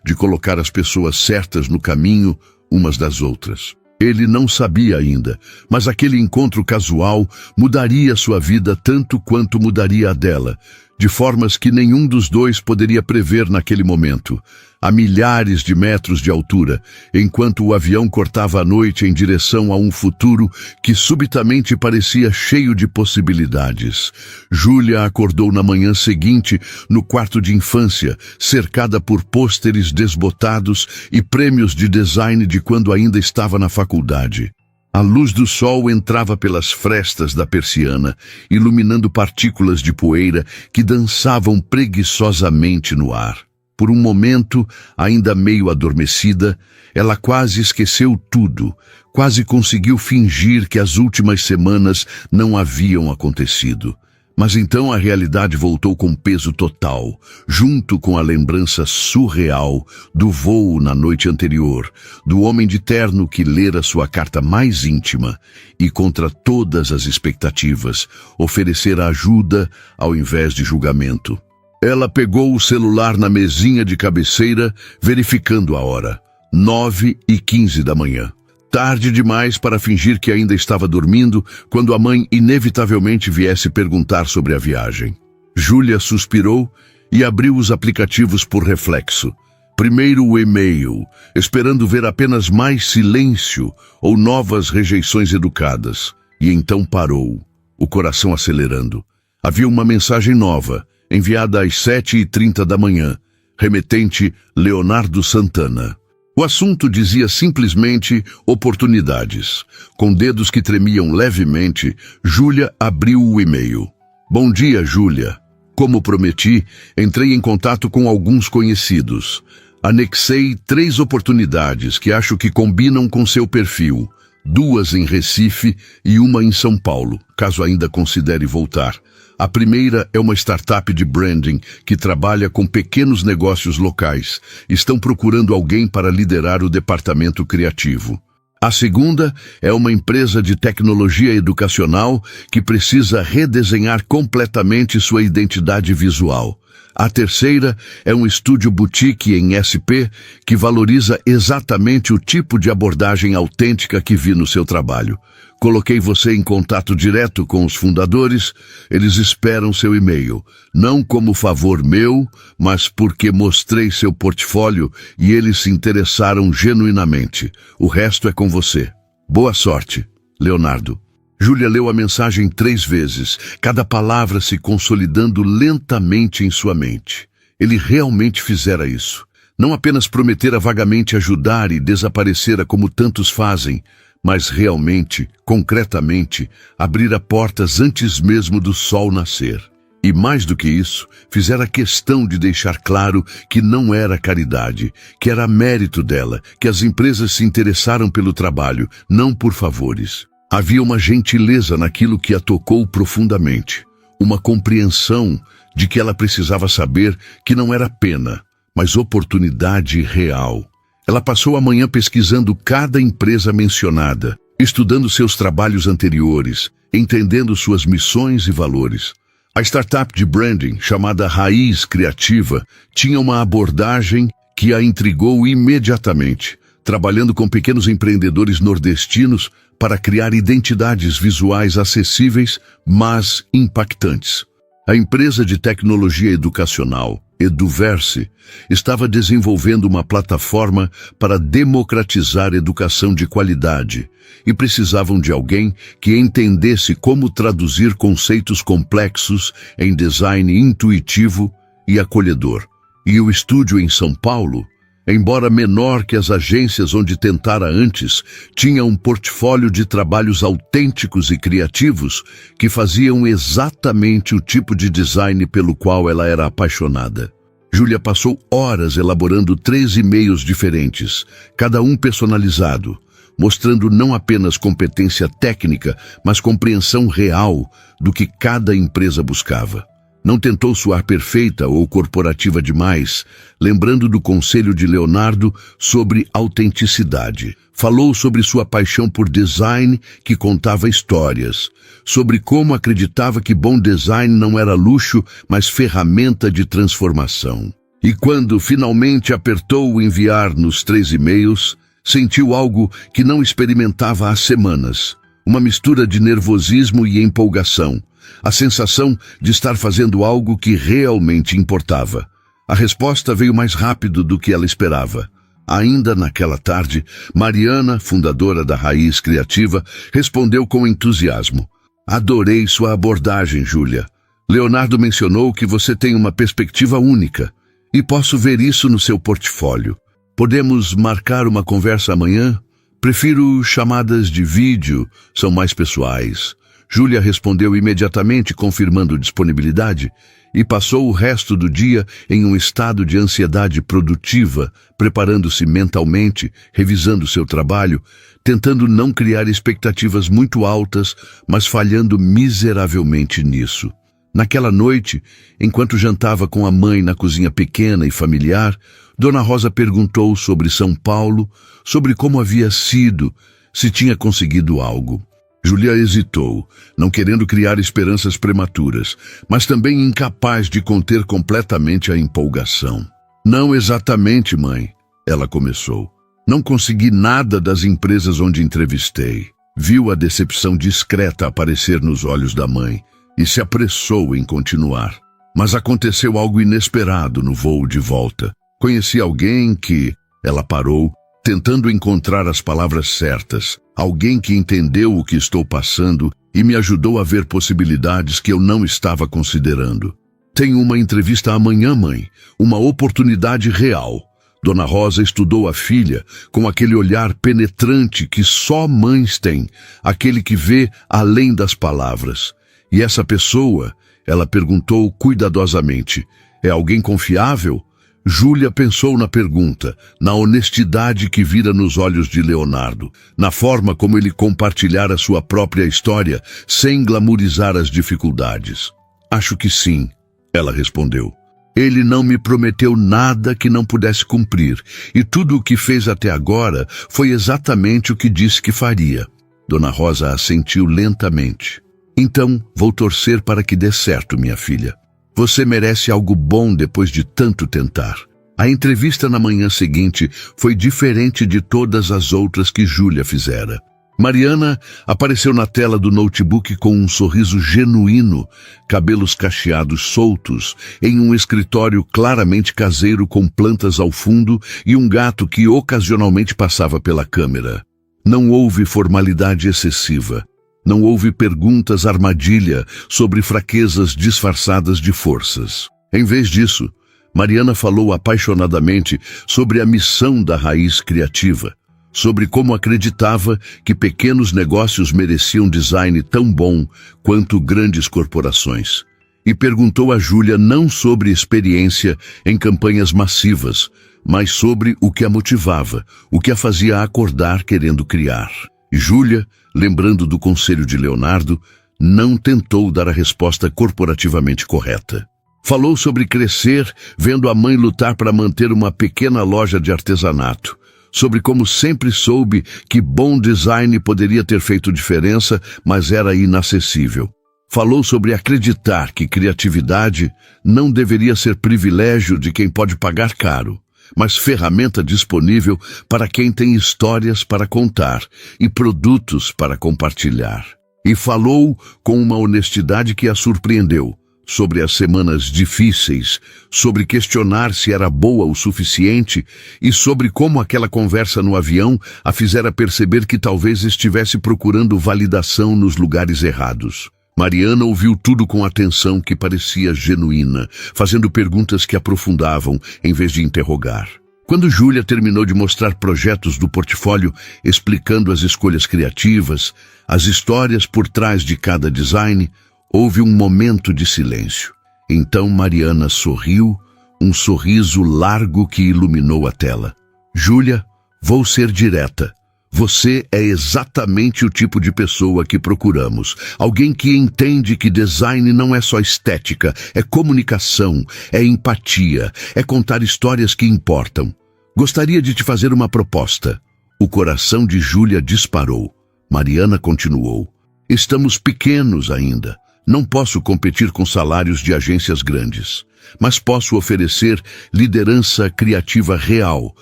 de colocar as pessoas certas no caminho umas das outras. Ele não sabia ainda, mas aquele encontro casual mudaria sua vida tanto quanto mudaria a dela, de formas que nenhum dos dois poderia prever naquele momento. A milhares de metros de altura, enquanto o avião cortava a noite em direção a um futuro que subitamente parecia cheio de possibilidades. Júlia acordou na manhã seguinte no quarto de infância, cercada por pôsteres desbotados e prêmios de design de quando ainda estava na faculdade. A luz do sol entrava pelas frestas da persiana, iluminando partículas de poeira que dançavam preguiçosamente no ar. Por um momento, ainda meio adormecida, ela quase esqueceu tudo, quase conseguiu fingir que as últimas semanas não haviam acontecido. Mas então a realidade voltou com peso total, junto com a lembrança surreal do voo na noite anterior, do homem de terno que lera sua carta mais íntima e, contra todas as expectativas, oferecer ajuda ao invés de julgamento. Ela pegou o celular na mesinha de cabeceira, verificando a hora. 9h15 da manhã. Tarde demais para fingir que ainda estava dormindo quando a mãe inevitavelmente viesse perguntar sobre a viagem. Júlia suspirou e abriu os aplicativos por reflexo. Primeiro o e-mail, esperando ver apenas mais silêncio ou novas rejeições educadas. E então parou, o coração acelerando. Havia uma mensagem nova, enviada às 7h30 da manhã, remetente Leonardo Santana. O assunto dizia simplesmente oportunidades. Com dedos que tremiam levemente, Júlia abriu o e-mail. Bom dia, Júlia. Como prometi, entrei em contato com alguns conhecidos. Anexei 3 oportunidades que acho que combinam com seu perfil. 2 em Recife e 1 em São Paulo, caso ainda considere voltar. A primeira é uma startup de branding que trabalha com pequenos negócios locais. Estão procurando alguém para liderar o departamento criativo. A segunda é uma empresa de tecnologia educacional que precisa redesenhar completamente sua identidade visual. A terceira é um estúdio boutique em SP que valoriza exatamente o tipo de abordagem autêntica que vi no seu trabalho. Coloquei você em contato direto com os fundadores, eles esperam seu e-mail. Não como favor meu, mas porque mostrei seu portfólio e eles se interessaram genuinamente. O resto é com você. Boa sorte, Leonardo. Júlia leu a mensagem 3 vezes, cada palavra se consolidando lentamente em sua mente. Ele realmente fizera isso. Não apenas prometera vagamente ajudar e desaparecera como tantos fazem, mas realmente, concretamente, abrira portas antes mesmo do sol nascer. E mais do que isso, fizera questão de deixar claro que não era caridade, que era mérito dela, que as empresas se interessaram pelo trabalho, não por favores. Havia uma gentileza naquilo que a tocou profundamente, uma compreensão de que ela precisava saber que não era pena, mas oportunidade real. Ela passou a manhã pesquisando cada empresa mencionada, estudando seus trabalhos anteriores, entendendo suas missões e valores. A startup de branding, chamada Raiz Criativa, tinha uma abordagem que a intrigou imediatamente, trabalhando com pequenos empreendedores nordestinos para criar identidades visuais acessíveis, mas impactantes. A empresa de tecnologia educacional, Eduverse, estava desenvolvendo uma plataforma para democratizar educação de qualidade e precisavam de alguém que entendesse como traduzir conceitos complexos em design intuitivo e acolhedor. E o estúdio em São Paulo, embora menor que as agências onde tentara antes, tinha um portfólio de trabalhos autênticos e criativos que faziam exatamente o tipo de design pelo qual ela era apaixonada. Júlia passou horas elaborando 3 e-mails diferentes, cada um personalizado, mostrando não apenas competência técnica, mas compreensão real do que cada empresa buscava. Não tentou soar perfeita ou corporativa demais, lembrando do conselho de Leonardo sobre autenticidade. Falou sobre sua paixão por design que contava histórias, sobre como acreditava que bom design não era luxo, mas ferramenta de transformação. E quando finalmente apertou o enviar nos 3 e-mails, sentiu algo que não experimentava há semanas. Uma mistura de nervosismo e empolgação. A sensação de estar fazendo algo que realmente importava. A resposta veio mais rápido do que ela esperava. Ainda naquela tarde, Mariana, fundadora da Raiz Criativa, respondeu com entusiasmo. Adorei sua abordagem, Júlia. Leonardo mencionou que você tem uma perspectiva única. E posso ver isso no seu portfólio. Podemos marcar uma conversa amanhã? Prefiro chamadas de vídeo, são mais pessoais. Júlia respondeu imediatamente, confirmando disponibilidade, e passou o resto do dia em um estado de ansiedade produtiva, preparando-se mentalmente, revisando seu trabalho, tentando não criar expectativas muito altas, mas falhando miseravelmente nisso. Naquela noite, enquanto jantava com a mãe na cozinha pequena e familiar, Dona Rosa perguntou sobre São Paulo, sobre como havia sido, se tinha conseguido algo. Júlia hesitou, não querendo criar esperanças prematuras, mas também incapaz de conter completamente a empolgação. Não exatamente, mãe, ela começou. Não consegui nada das empresas onde entrevistei. Viu a decepção discreta aparecer nos olhos da mãe e se apressou em continuar. Mas aconteceu algo inesperado no voo de volta. Conheci alguém que... Ela parou, tentando encontrar as palavras certas. Alguém que entendeu o que estou passando e me ajudou a ver possibilidades que eu não estava considerando. Tenho uma entrevista amanhã, mãe. Uma oportunidade real. Dona Rosa estudou a filha com aquele olhar penetrante que só mães têm. Aquele que vê além das palavras. E essa pessoa, ela perguntou cuidadosamente, é alguém confiável? Júlia pensou na pergunta, na honestidade que vira nos olhos de Leonardo, na forma como ele compartilhara sua própria história, sem glamourizar as dificuldades. Acho que sim, ela respondeu. Ele não me prometeu nada que não pudesse cumprir, e tudo o que fez até agora foi exatamente o que disse que faria. Dona Rosa assentiu lentamente. Então, vou torcer para que dê certo, minha filha. Você merece algo bom depois de tanto tentar. A entrevista na manhã seguinte foi diferente de todas as outras que Júlia fizera. Mariana apareceu na tela do notebook com um sorriso genuíno, cabelos cacheados soltos, em um escritório claramente caseiro com plantas ao fundo e um gato que ocasionalmente passava pela câmera. Não houve formalidade excessiva. Não houve perguntas armadilha sobre fraquezas disfarçadas de forças. Em vez disso, Mariana falou apaixonadamente sobre a missão da Raiz Criativa, sobre como acreditava que pequenos negócios mereciam design tão bom quanto grandes corporações. E perguntou a Júlia não sobre experiência em campanhas massivas, mas sobre o que a motivava, o que a fazia acordar querendo criar. E Júlia, lembrando do conselho de Leonardo, não tentou dar a resposta corporativamente correta. Falou sobre crescer, vendo a mãe lutar para manter uma pequena loja de artesanato, sobre como sempre soube que bom design poderia ter feito diferença, mas era inacessível. Falou sobre acreditar que criatividade não deveria ser privilégio de quem pode pagar caro, mas ferramenta disponível para quem tem histórias para contar e produtos para compartilhar. E falou com uma honestidade que a surpreendeu, sobre as semanas difíceis, sobre questionar se era boa o suficiente e sobre como aquela conversa no avião a fizera perceber que talvez estivesse procurando validação nos lugares errados. Mariana ouviu tudo com atenção que parecia genuína, fazendo perguntas que aprofundavam em vez de interrogar. Quando Júlia terminou de mostrar projetos do portfólio, explicando as escolhas criativas, as histórias por trás de cada design, houve um momento de silêncio. Então Mariana sorriu, um sorriso largo que iluminou a tela. Júlia, vou ser direta. Você é exatamente o tipo de pessoa que procuramos. Alguém que entende que design não é só estética, é comunicação, é empatia, é contar histórias que importam. Gostaria de te fazer uma proposta. O coração de Júlia disparou. Mariana continuou. Estamos pequenos ainda. Não posso competir com salários de agências grandes, mas posso oferecer liderança criativa real,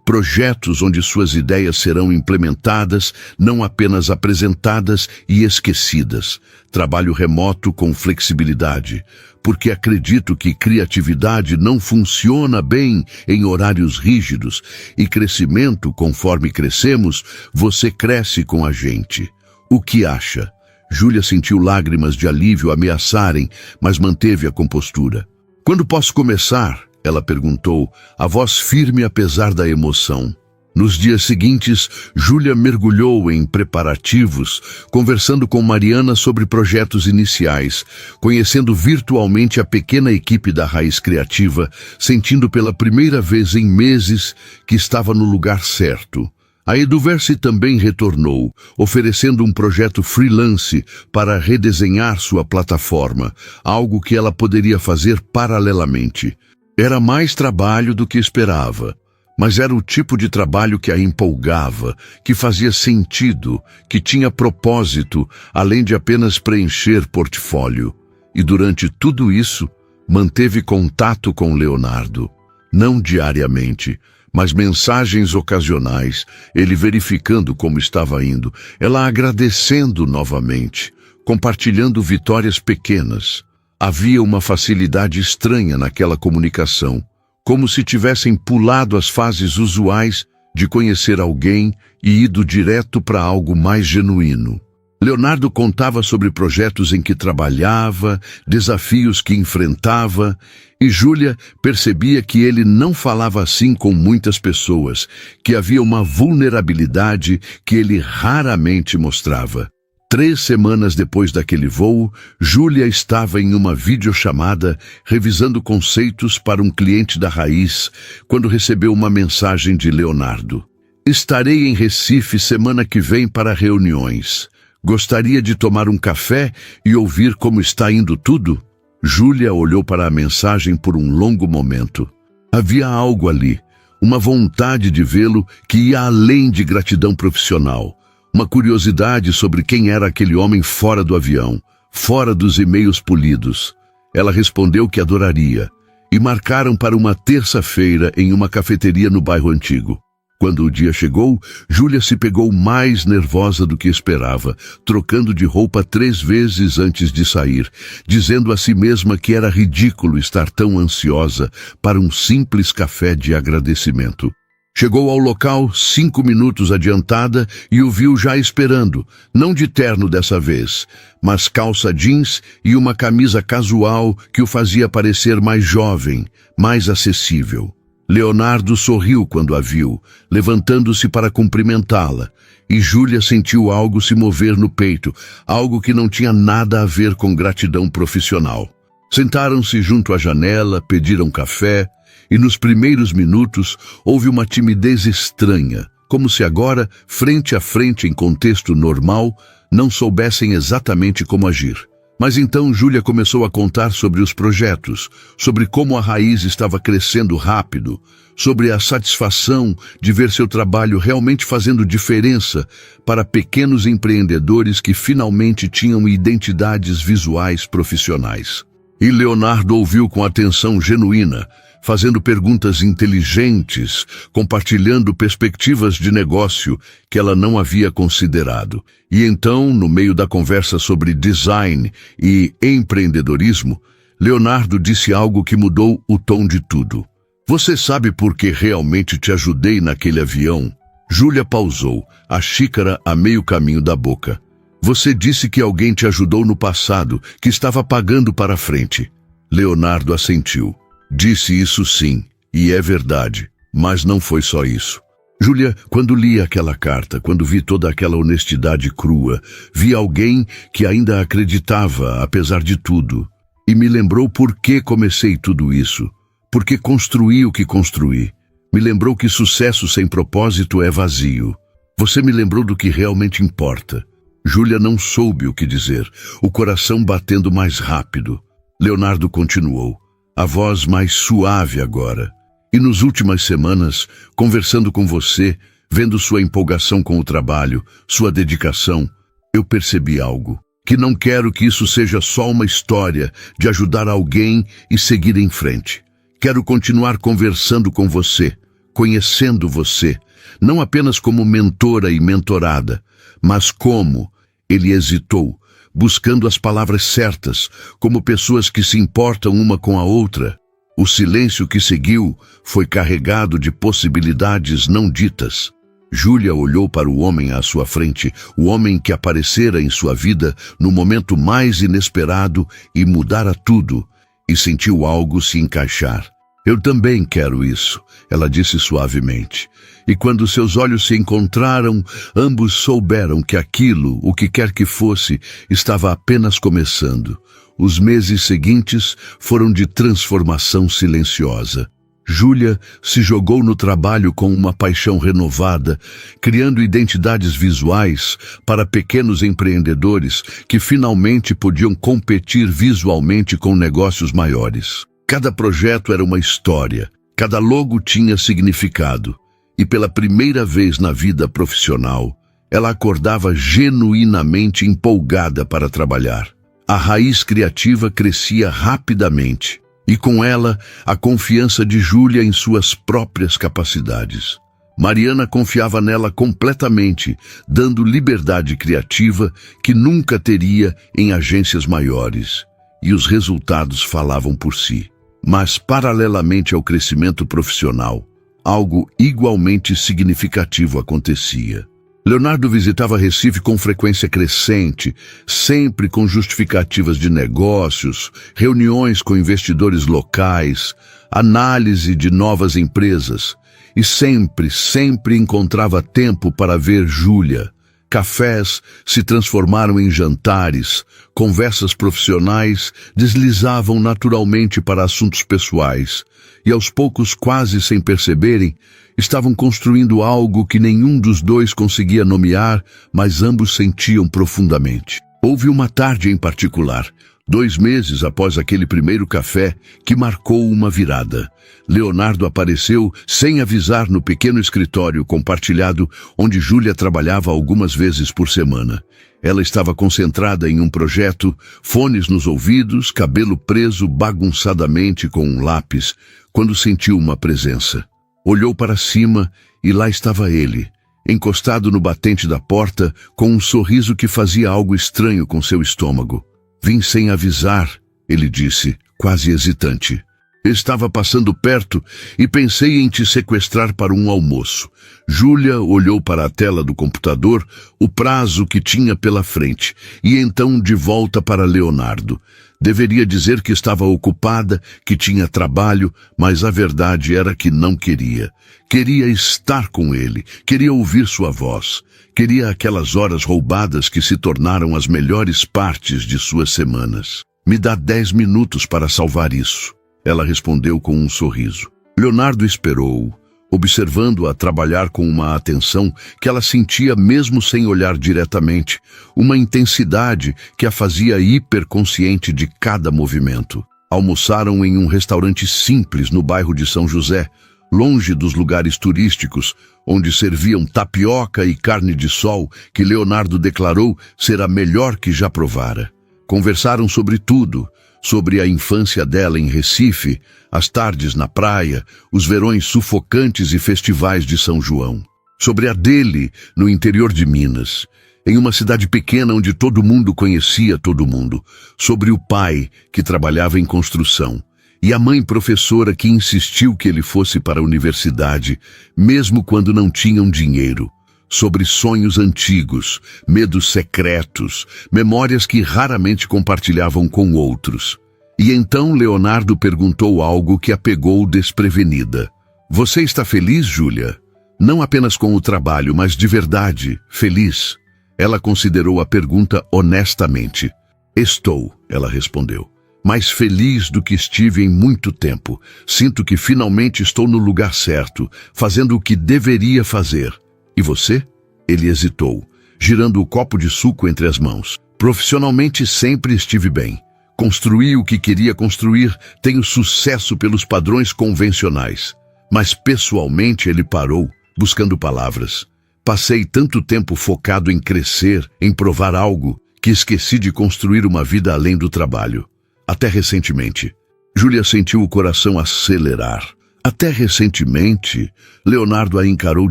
projetos onde suas ideias serão implementadas, não apenas apresentadas e esquecidas. Trabalho remoto com flexibilidade, porque acredito que criatividade não funciona bem em horários rígidos, e crescimento, conforme crescemos, você cresce com a gente. O que acha? Júlia sentiu lágrimas de alívio ameaçarem, mas manteve a compostura. Quando posso começar? Ela perguntou, a voz firme apesar da emoção. Nos dias seguintes, Júlia mergulhou em preparativos, conversando com Mariana sobre projetos iniciais, conhecendo virtualmente a pequena equipe da Raiz Criativa, sentindo pela primeira vez em meses que estava no lugar certo. A Eduverse também retornou, oferecendo um projeto freelance para redesenhar sua plataforma, algo que ela poderia fazer paralelamente. Era mais trabalho do que esperava, mas era o tipo de trabalho que a empolgava, que fazia sentido, que tinha propósito, além de apenas preencher portfólio. E durante tudo isso, manteve contato com Leonardo. Não diariamente, mas mensagens ocasionais, ele verificando como estava indo, ela agradecendo novamente, compartilhando vitórias pequenas. Havia uma facilidade estranha naquela comunicação, como se tivessem pulado as fases usuais de conhecer alguém e ido direto para algo mais genuíno. Leonardo contava sobre projetos em que trabalhava, desafios que enfrentava, e Júlia percebia que ele não falava assim com muitas pessoas, que havia uma vulnerabilidade que ele raramente mostrava. 3 semanas depois daquele voo, Júlia estava em uma videochamada revisando conceitos para um cliente da Raiz, quando recebeu uma mensagem de Leonardo. Estarei em Recife semana que vem para reuniões. Gostaria de tomar um café e ouvir como está indo tudo? Júlia olhou para a mensagem por um longo momento. Havia algo ali, uma vontade de vê-lo que ia além de gratidão profissional. Uma curiosidade sobre quem era aquele homem fora do avião, fora dos e-mails polidos. Ela respondeu que adoraria, e marcaram para uma terça-feira em uma cafeteria no bairro Antigo. Quando o dia chegou, Júlia se pegou mais nervosa do que esperava, trocando de roupa 3 vezes antes de sair, dizendo a si mesma que era ridículo estar tão ansiosa para um simples café de agradecimento. Chegou ao local 5 minutos adiantada e o viu já esperando, não de terno dessa vez, mas calça jeans e uma camisa casual que o fazia parecer mais jovem, mais acessível. Leonardo sorriu quando a viu, levantando-se para cumprimentá-la, e Júlia sentiu algo se mover no peito, algo que não tinha nada a ver com gratidão profissional. Sentaram-se junto à janela, pediram café, e nos primeiros minutos houve uma timidez estranha, como se agora, frente a frente em contexto normal, não soubessem exatamente como agir. Mas então Júlia começou a contar sobre os projetos, sobre como a Raiz estava crescendo rápido, sobre a satisfação de ver seu trabalho realmente fazendo diferença para pequenos empreendedores que finalmente tinham identidades visuais profissionais. E Leonardo ouviu com atenção genuína, fazendo perguntas inteligentes, compartilhando perspectivas de negócio que ela não havia considerado. E então, no meio da conversa sobre design e empreendedorismo, Leonardo disse algo que mudou o tom de tudo. Você sabe por que realmente te ajudei naquele avião? Júlia pausou, a xícara a meio caminho da boca. Você disse que alguém te ajudou no passado, que estava pagando para frente. Leonardo assentiu. Disse isso sim, e é verdade, mas não foi só isso. Júlia, quando li aquela carta, quando vi toda aquela honestidade crua, vi alguém que ainda acreditava, apesar de tudo, e me lembrou por que comecei tudo isso, por que construí o que construí. Me lembrou que sucesso sem propósito é vazio. Você me lembrou do que realmente importa. Júlia não soube o que dizer, o coração batendo mais rápido. Leonardo continuou, a voz mais suave agora. E nas últimas semanas, conversando com você, vendo sua empolgação com o trabalho, sua dedicação, eu percebi algo. Que não quero que isso seja só uma história de ajudar alguém e seguir em frente. Quero continuar conversando com você, conhecendo você, não apenas como mentora e mentorada, mas como, ele hesitou, buscando as palavras certas, como pessoas que se importam uma com a outra. O silêncio que seguiu foi carregado de possibilidades não ditas. Júlia olhou para o homem à sua frente, o homem que aparecera em sua vida no momento mais inesperado e mudara tudo, e sentiu algo se encaixar. Eu também quero isso, ela disse suavemente. E quando seus olhos se encontraram, ambos souberam que aquilo, o que quer que fosse, estava apenas começando. Os meses seguintes foram de transformação silenciosa. Júlia se jogou no trabalho com uma paixão renovada, criando identidades visuais para pequenos empreendedores que finalmente podiam competir visualmente com negócios maiores. Cada projeto era uma história, cada logo tinha significado, e pela primeira vez na vida profissional, ela acordava genuinamente empolgada para trabalhar. A raiz criativa crescia rapidamente, e com ela, a confiança de Júlia em suas próprias capacidades. Mariana confiava nela completamente, dando liberdade criativa que nunca teria em agências maiores. E os resultados falavam por si. Mas, paralelamente ao crescimento profissional, algo igualmente significativo acontecia. Leonardo visitava Recife com frequência crescente, sempre com justificativas de negócios, reuniões com investidores locais, análise de novas empresas, e sempre encontrava tempo para ver Júlia. Cafés se transformaram em jantares, conversas profissionais deslizavam naturalmente para assuntos pessoais, e aos poucos, quase sem perceberem, estavam construindo algo que nenhum dos dois conseguia nomear, mas ambos sentiam profundamente. Houve uma tarde em particular, 2 meses após aquele primeiro café, que marcou uma virada. Leonardo apareceu sem avisar no pequeno escritório compartilhado onde Júlia trabalhava algumas vezes por semana. Ela estava concentrada em um projeto, fones nos ouvidos, cabelo preso bagunçadamente com um lápis, quando sentiu uma presença. Olhou para cima e lá estava ele, encostado no batente da porta, com um sorriso que fazia algo estranho com seu estômago. Vim sem avisar, ele disse, quase hesitante. Estava passando perto e pensei em te sequestrar para um almoço. Júlia olhou para a tela do computador, o prazo que tinha pela frente, e então de volta para Leonardo. Deveria dizer que estava ocupada, que tinha trabalho, mas a verdade era que não queria. Queria estar com ele, queria ouvir sua voz. Queria aquelas horas roubadas que se tornaram as melhores partes de suas semanas. Me dá 10 minutos para salvar isso. Ela respondeu com um sorriso. Leonardo esperou, observando-a trabalhar com uma atenção que ela sentia mesmo sem olhar diretamente, uma intensidade que a fazia hiperconsciente de cada movimento. Almoçaram em um restaurante simples no bairro de São José, longe dos lugares turísticos, onde serviam tapioca e carne de sol que Leonardo declarou ser a melhor que já provara. Conversaram sobre tudo, sobre a infância dela em Recife, as tardes na praia, os verões sufocantes e festivais de São João. Sobre a dele, no interior de Minas, em uma cidade pequena onde todo mundo conhecia todo mundo. Sobre o pai, que trabalhava em construção, e a mãe professora que insistiu que ele fosse para a universidade, mesmo quando não tinham dinheiro. Sobre sonhos antigos, medos secretos, memórias que raramente compartilhavam com outros. E então Leonardo perguntou algo que a pegou desprevenida. Você está feliz, Júlia? Não apenas com o trabalho, mas de verdade, feliz? Ela considerou a pergunta honestamente. Estou, ela respondeu. Mais feliz do que estive em muito tempo. Sinto que finalmente estou no lugar certo, fazendo o que deveria fazer. E você? Ele hesitou, girando o copo de suco entre as mãos. Profissionalmente sempre estive bem. Construí o que queria construir, tenho sucesso pelos padrões convencionais. Mas pessoalmente ele parou, buscando palavras. Passei tanto tempo focado em crescer, em provar algo, que esqueci de construir uma vida além do trabalho. Até recentemente. Júlia sentiu o coração acelerar. Até recentemente, Leonardo a encarou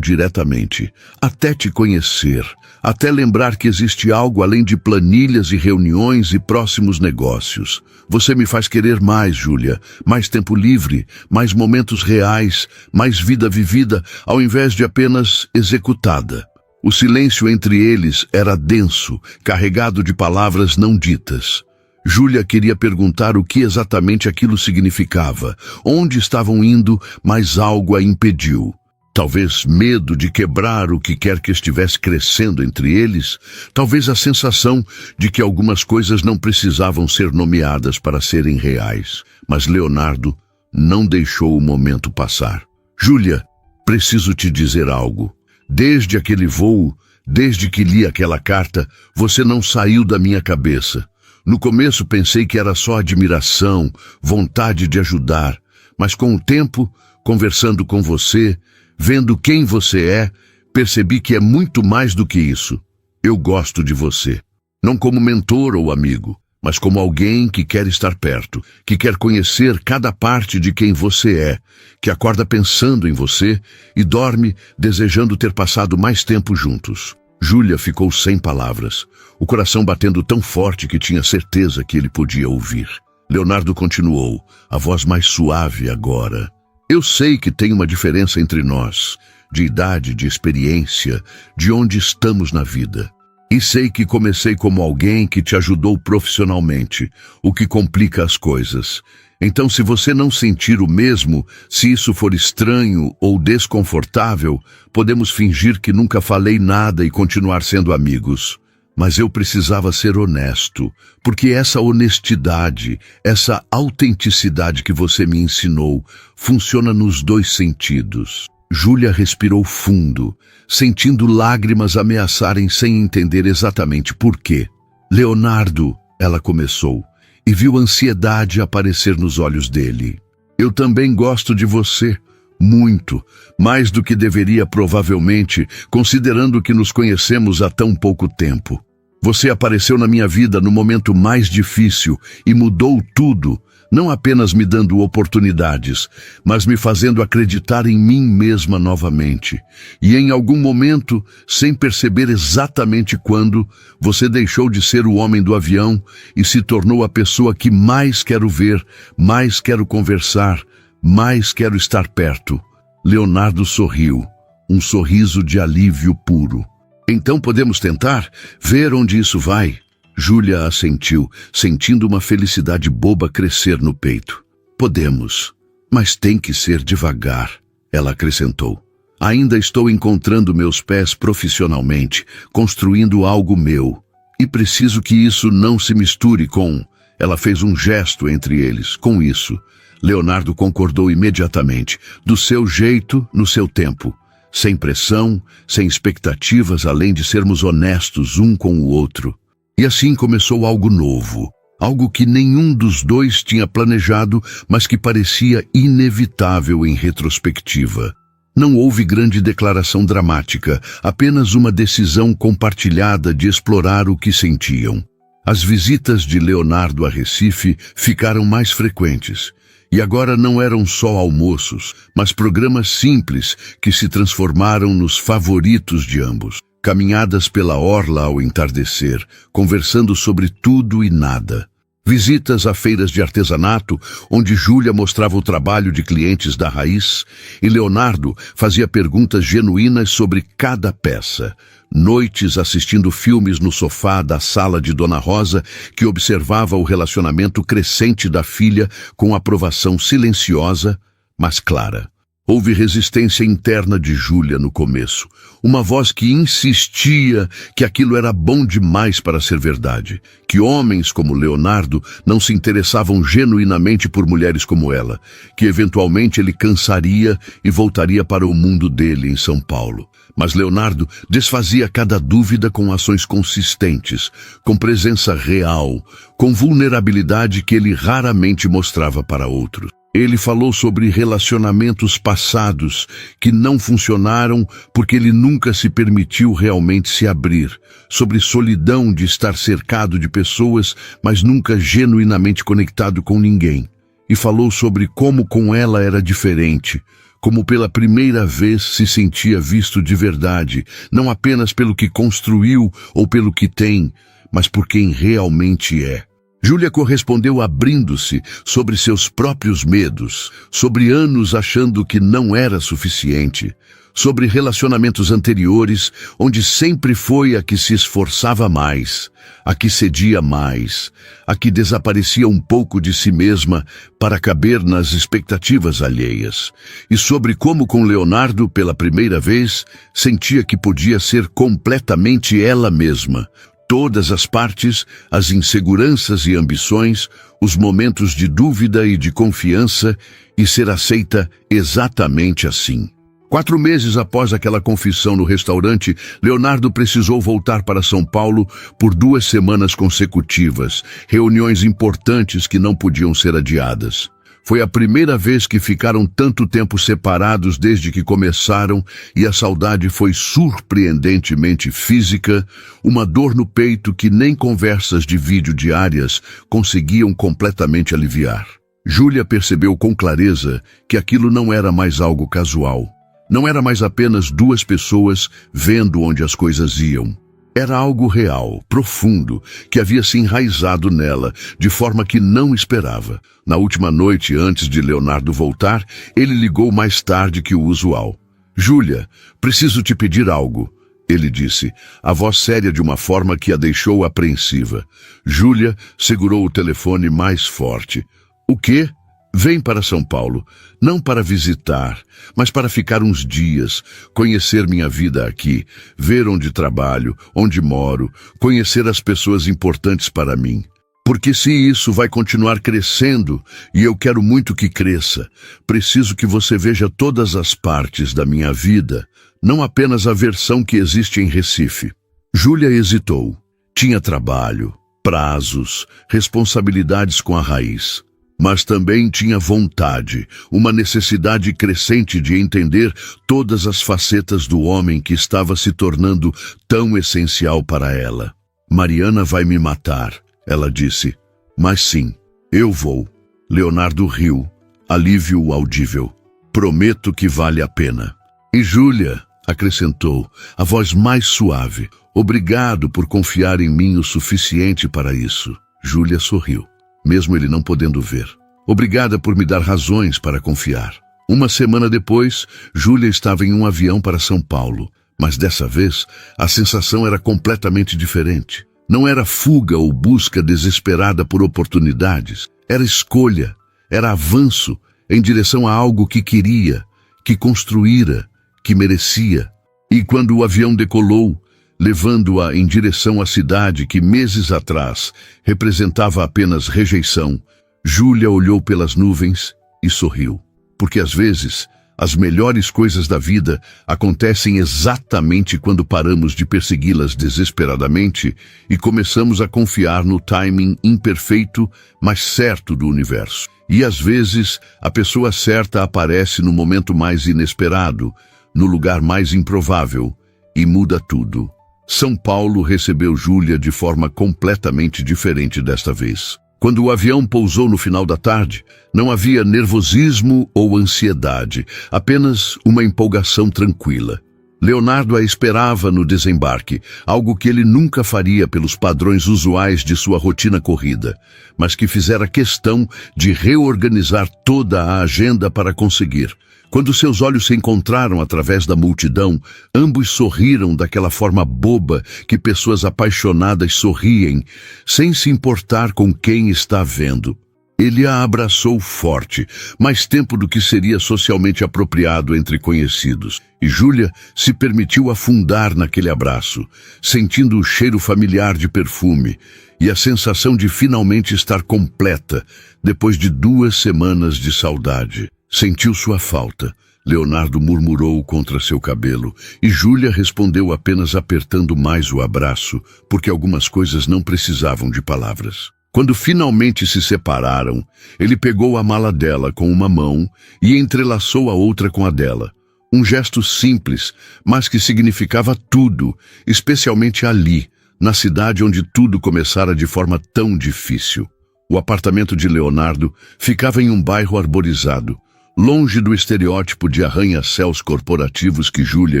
diretamente. Até te conhecer. Até lembrar que existe algo além de planilhas e reuniões e próximos negócios. Você me faz querer mais, Júlia. Mais tempo livre, mais momentos reais, mais vida vivida, ao invés de apenas executada. O silêncio entre eles era denso, carregado de palavras não ditas. Júlia queria perguntar o que exatamente aquilo significava, onde estavam indo, mas algo a impediu. Talvez medo de quebrar o que quer que estivesse crescendo entre eles, talvez a sensação de que algumas coisas não precisavam ser nomeadas para serem reais. Mas Leonardo não deixou o momento passar. Júlia, preciso te dizer algo. Desde aquele voo, desde que li aquela carta, você não saiu da minha cabeça. No começo pensei que era só admiração, vontade de ajudar, mas com o tempo, conversando com você, vendo quem você é, percebi que é muito mais do que isso. Eu gosto de você, não como mentor ou amigo, mas como alguém que quer estar perto, que quer conhecer cada parte de quem você é, que acorda pensando em você e dorme desejando ter passado mais tempo juntos. Júlia ficou sem palavras, o coração batendo tão forte que tinha certeza que ele podia ouvir. Leonardo continuou, a voz mais suave agora. Eu sei que tem uma diferença entre nós, de idade, de experiência, de onde estamos na vida. E sei que comecei como alguém que te ajudou profissionalmente, o que complica as coisas. Então, se você não sentir o mesmo, se isso for estranho ou desconfortável, podemos fingir que nunca falei nada e continuar sendo amigos. Mas eu precisava ser honesto, porque essa honestidade, essa autenticidade que você me ensinou, funciona nos dois sentidos. Júlia respirou fundo, sentindo lágrimas ameaçarem sem entender exatamente por quê. Leonardo, ela começou, e viu ansiedade aparecer nos olhos dele. Eu também gosto de você, muito, mais do que deveria provavelmente, considerando que nos conhecemos há tão pouco tempo. Você apareceu na minha vida no momento mais difícil e mudou tudo, não apenas me dando oportunidades, mas me fazendo acreditar em mim mesma novamente. E em algum momento, sem perceber exatamente quando, você deixou de ser o homem do avião e se tornou a pessoa que mais quero ver, mais quero conversar, mais quero estar perto. Leonardo sorriu, um sorriso de alívio puro. Então podemos tentar ver onde isso vai? Júlia assentiu, sentindo uma felicidade boba crescer no peito. Podemos, mas tem que ser devagar, ela acrescentou. Ainda estou encontrando meus pés profissionalmente, construindo algo meu. E preciso que isso não se misture com... Ela fez um gesto entre eles, com isso. Leonardo concordou imediatamente, do seu jeito, no seu tempo. Sem pressão, sem expectativas, além de sermos honestos um com o outro. E assim começou algo novo, algo que nenhum dos dois tinha planejado, mas que parecia inevitável em retrospectiva. Não houve grande declaração dramática, apenas uma decisão compartilhada de explorar o que sentiam. As visitas de Leonardo a Recife ficaram mais frequentes. E agora não eram só almoços, mas programas simples que se transformaram nos favoritos de ambos. Caminhadas pela orla ao entardecer, conversando sobre tudo e nada. Visitas a feiras de artesanato, onde Júlia mostrava o trabalho de clientes da raiz, e Leonardo fazia perguntas genuínas sobre cada peça. Noites assistindo filmes no sofá da sala de Dona Rosa, que observava o relacionamento crescente da filha com aprovação silenciosa, mas clara. Houve resistência interna de Júlia no começo, uma voz que insistia que aquilo era bom demais para ser verdade, que homens como Leonardo não se interessavam genuinamente por mulheres como ela, que eventualmente ele cansaria e voltaria para o mundo dele em São Paulo. Mas Leonardo desfazia cada dúvida com ações consistentes, com presença real, com vulnerabilidade que ele raramente mostrava para outros. Ele falou sobre relacionamentos passados que não funcionaram porque ele nunca se permitiu realmente se abrir, sobre solidão de estar cercado de pessoas, mas nunca genuinamente conectado com ninguém. E falou sobre como com ela era diferente, como pela primeira vez se sentia visto de verdade, não apenas pelo que construiu ou pelo que tem, mas por quem realmente é. Júlia correspondeu abrindo-se sobre seus próprios medos, sobre anos achando que não era suficiente, sobre relacionamentos anteriores onde sempre foi a que se esforçava mais, a que cedia mais, a que desaparecia um pouco de si mesma para caber nas expectativas alheias, e sobre como com Leonardo, pela primeira vez, sentia que podia ser completamente ela mesma. Todas as partes, as inseguranças e ambições, os momentos de dúvida e de confiança, e ser aceita exatamente assim. 4 meses após aquela confissão no restaurante, Leonardo precisou voltar para São Paulo por 2 semanas consecutivas, reuniões importantes que não podiam ser adiadas. Foi a primeira vez que ficaram tanto tempo separados desde que começaram e a saudade foi surpreendentemente física, uma dor no peito que nem conversas de vídeo diárias conseguiam completamente aliviar. Júlia percebeu com clareza que aquilo não era mais algo casual. Não era mais apenas 2 pessoas vendo onde as coisas iam. Era algo real, profundo, que havia se enraizado nela, de forma que não esperava. Na última noite, antes de Leonardo voltar, ele ligou mais tarde que o usual. "Júlia, preciso te pedir algo", ele disse, a voz séria de uma forma que a deixou apreensiva. Júlia segurou o telefone mais forte. "O quê?" "Vem para São Paulo, não para visitar, mas para ficar uns dias, conhecer minha vida aqui, ver onde trabalho, onde moro, conhecer as pessoas importantes para mim. Porque se isso vai continuar crescendo, e eu quero muito que cresça, preciso que você veja todas as partes da minha vida, não apenas a versão que existe em Recife." Júlia hesitou. Tinha trabalho, prazos, responsabilidades com a raiz. Mas também tinha vontade, uma necessidade crescente de entender todas as facetas do homem que estava se tornando tão essencial para ela. "Mariana vai me matar", ela disse. "Mas sim, eu vou." Leonardo riu, alívio audível. "Prometo que vale a pena." "E Júlia", acrescentou, a voz mais suave, "obrigado por confiar em mim o suficiente para isso." Júlia sorriu, mesmo ele não podendo ver. "Obrigada por me dar razões para confiar." 1 semana depois, Júlia estava em um avião para São Paulo, mas dessa vez a sensação era completamente diferente. Não era fuga ou busca desesperada por oportunidades, era escolha, era avanço em direção a algo que queria, que construíra, que merecia. E quando o avião decolou, levando-a em direção à cidade que meses atrás representava apenas rejeição, Júlia olhou pelas nuvens e sorriu. Porque às vezes, as melhores coisas da vida acontecem exatamente quando paramos de persegui-las desesperadamente e começamos a confiar no timing imperfeito, mas certo do universo. E às vezes, a pessoa certa aparece no momento mais inesperado, no lugar mais improvável, e muda tudo. São Paulo recebeu Júlia de forma completamente diferente desta vez. Quando o avião pousou no final da tarde, não havia nervosismo ou ansiedade, apenas uma empolgação tranquila. Leonardo a esperava no desembarque, algo que ele nunca faria pelos padrões usuais de sua rotina corrida, mas que fizera questão de reorganizar toda a agenda para conseguir. Quando seus olhos se encontraram através da multidão, ambos sorriram daquela forma boba que pessoas apaixonadas sorriem, sem se importar com quem está vendo. Ele a abraçou forte, mais tempo do que seria socialmente apropriado entre conhecidos. E Júlia se permitiu afundar naquele abraço, sentindo o cheiro familiar de perfume e a sensação de finalmente estar completa depois de 2 semanas de saudade. Sentiu sua falta. Leonardo murmurou contra seu cabelo e Júlia respondeu apenas apertando mais o abraço, porque algumas coisas não precisavam de palavras. Quando finalmente se separaram, ele pegou a mala dela com uma mão e entrelaçou a outra com a dela. Um gesto simples, mas que significava tudo, especialmente ali, na cidade onde tudo começara de forma tão difícil. O apartamento de Leonardo ficava em um bairro arborizado, longe do estereótipo de arranha-céus corporativos que Júlia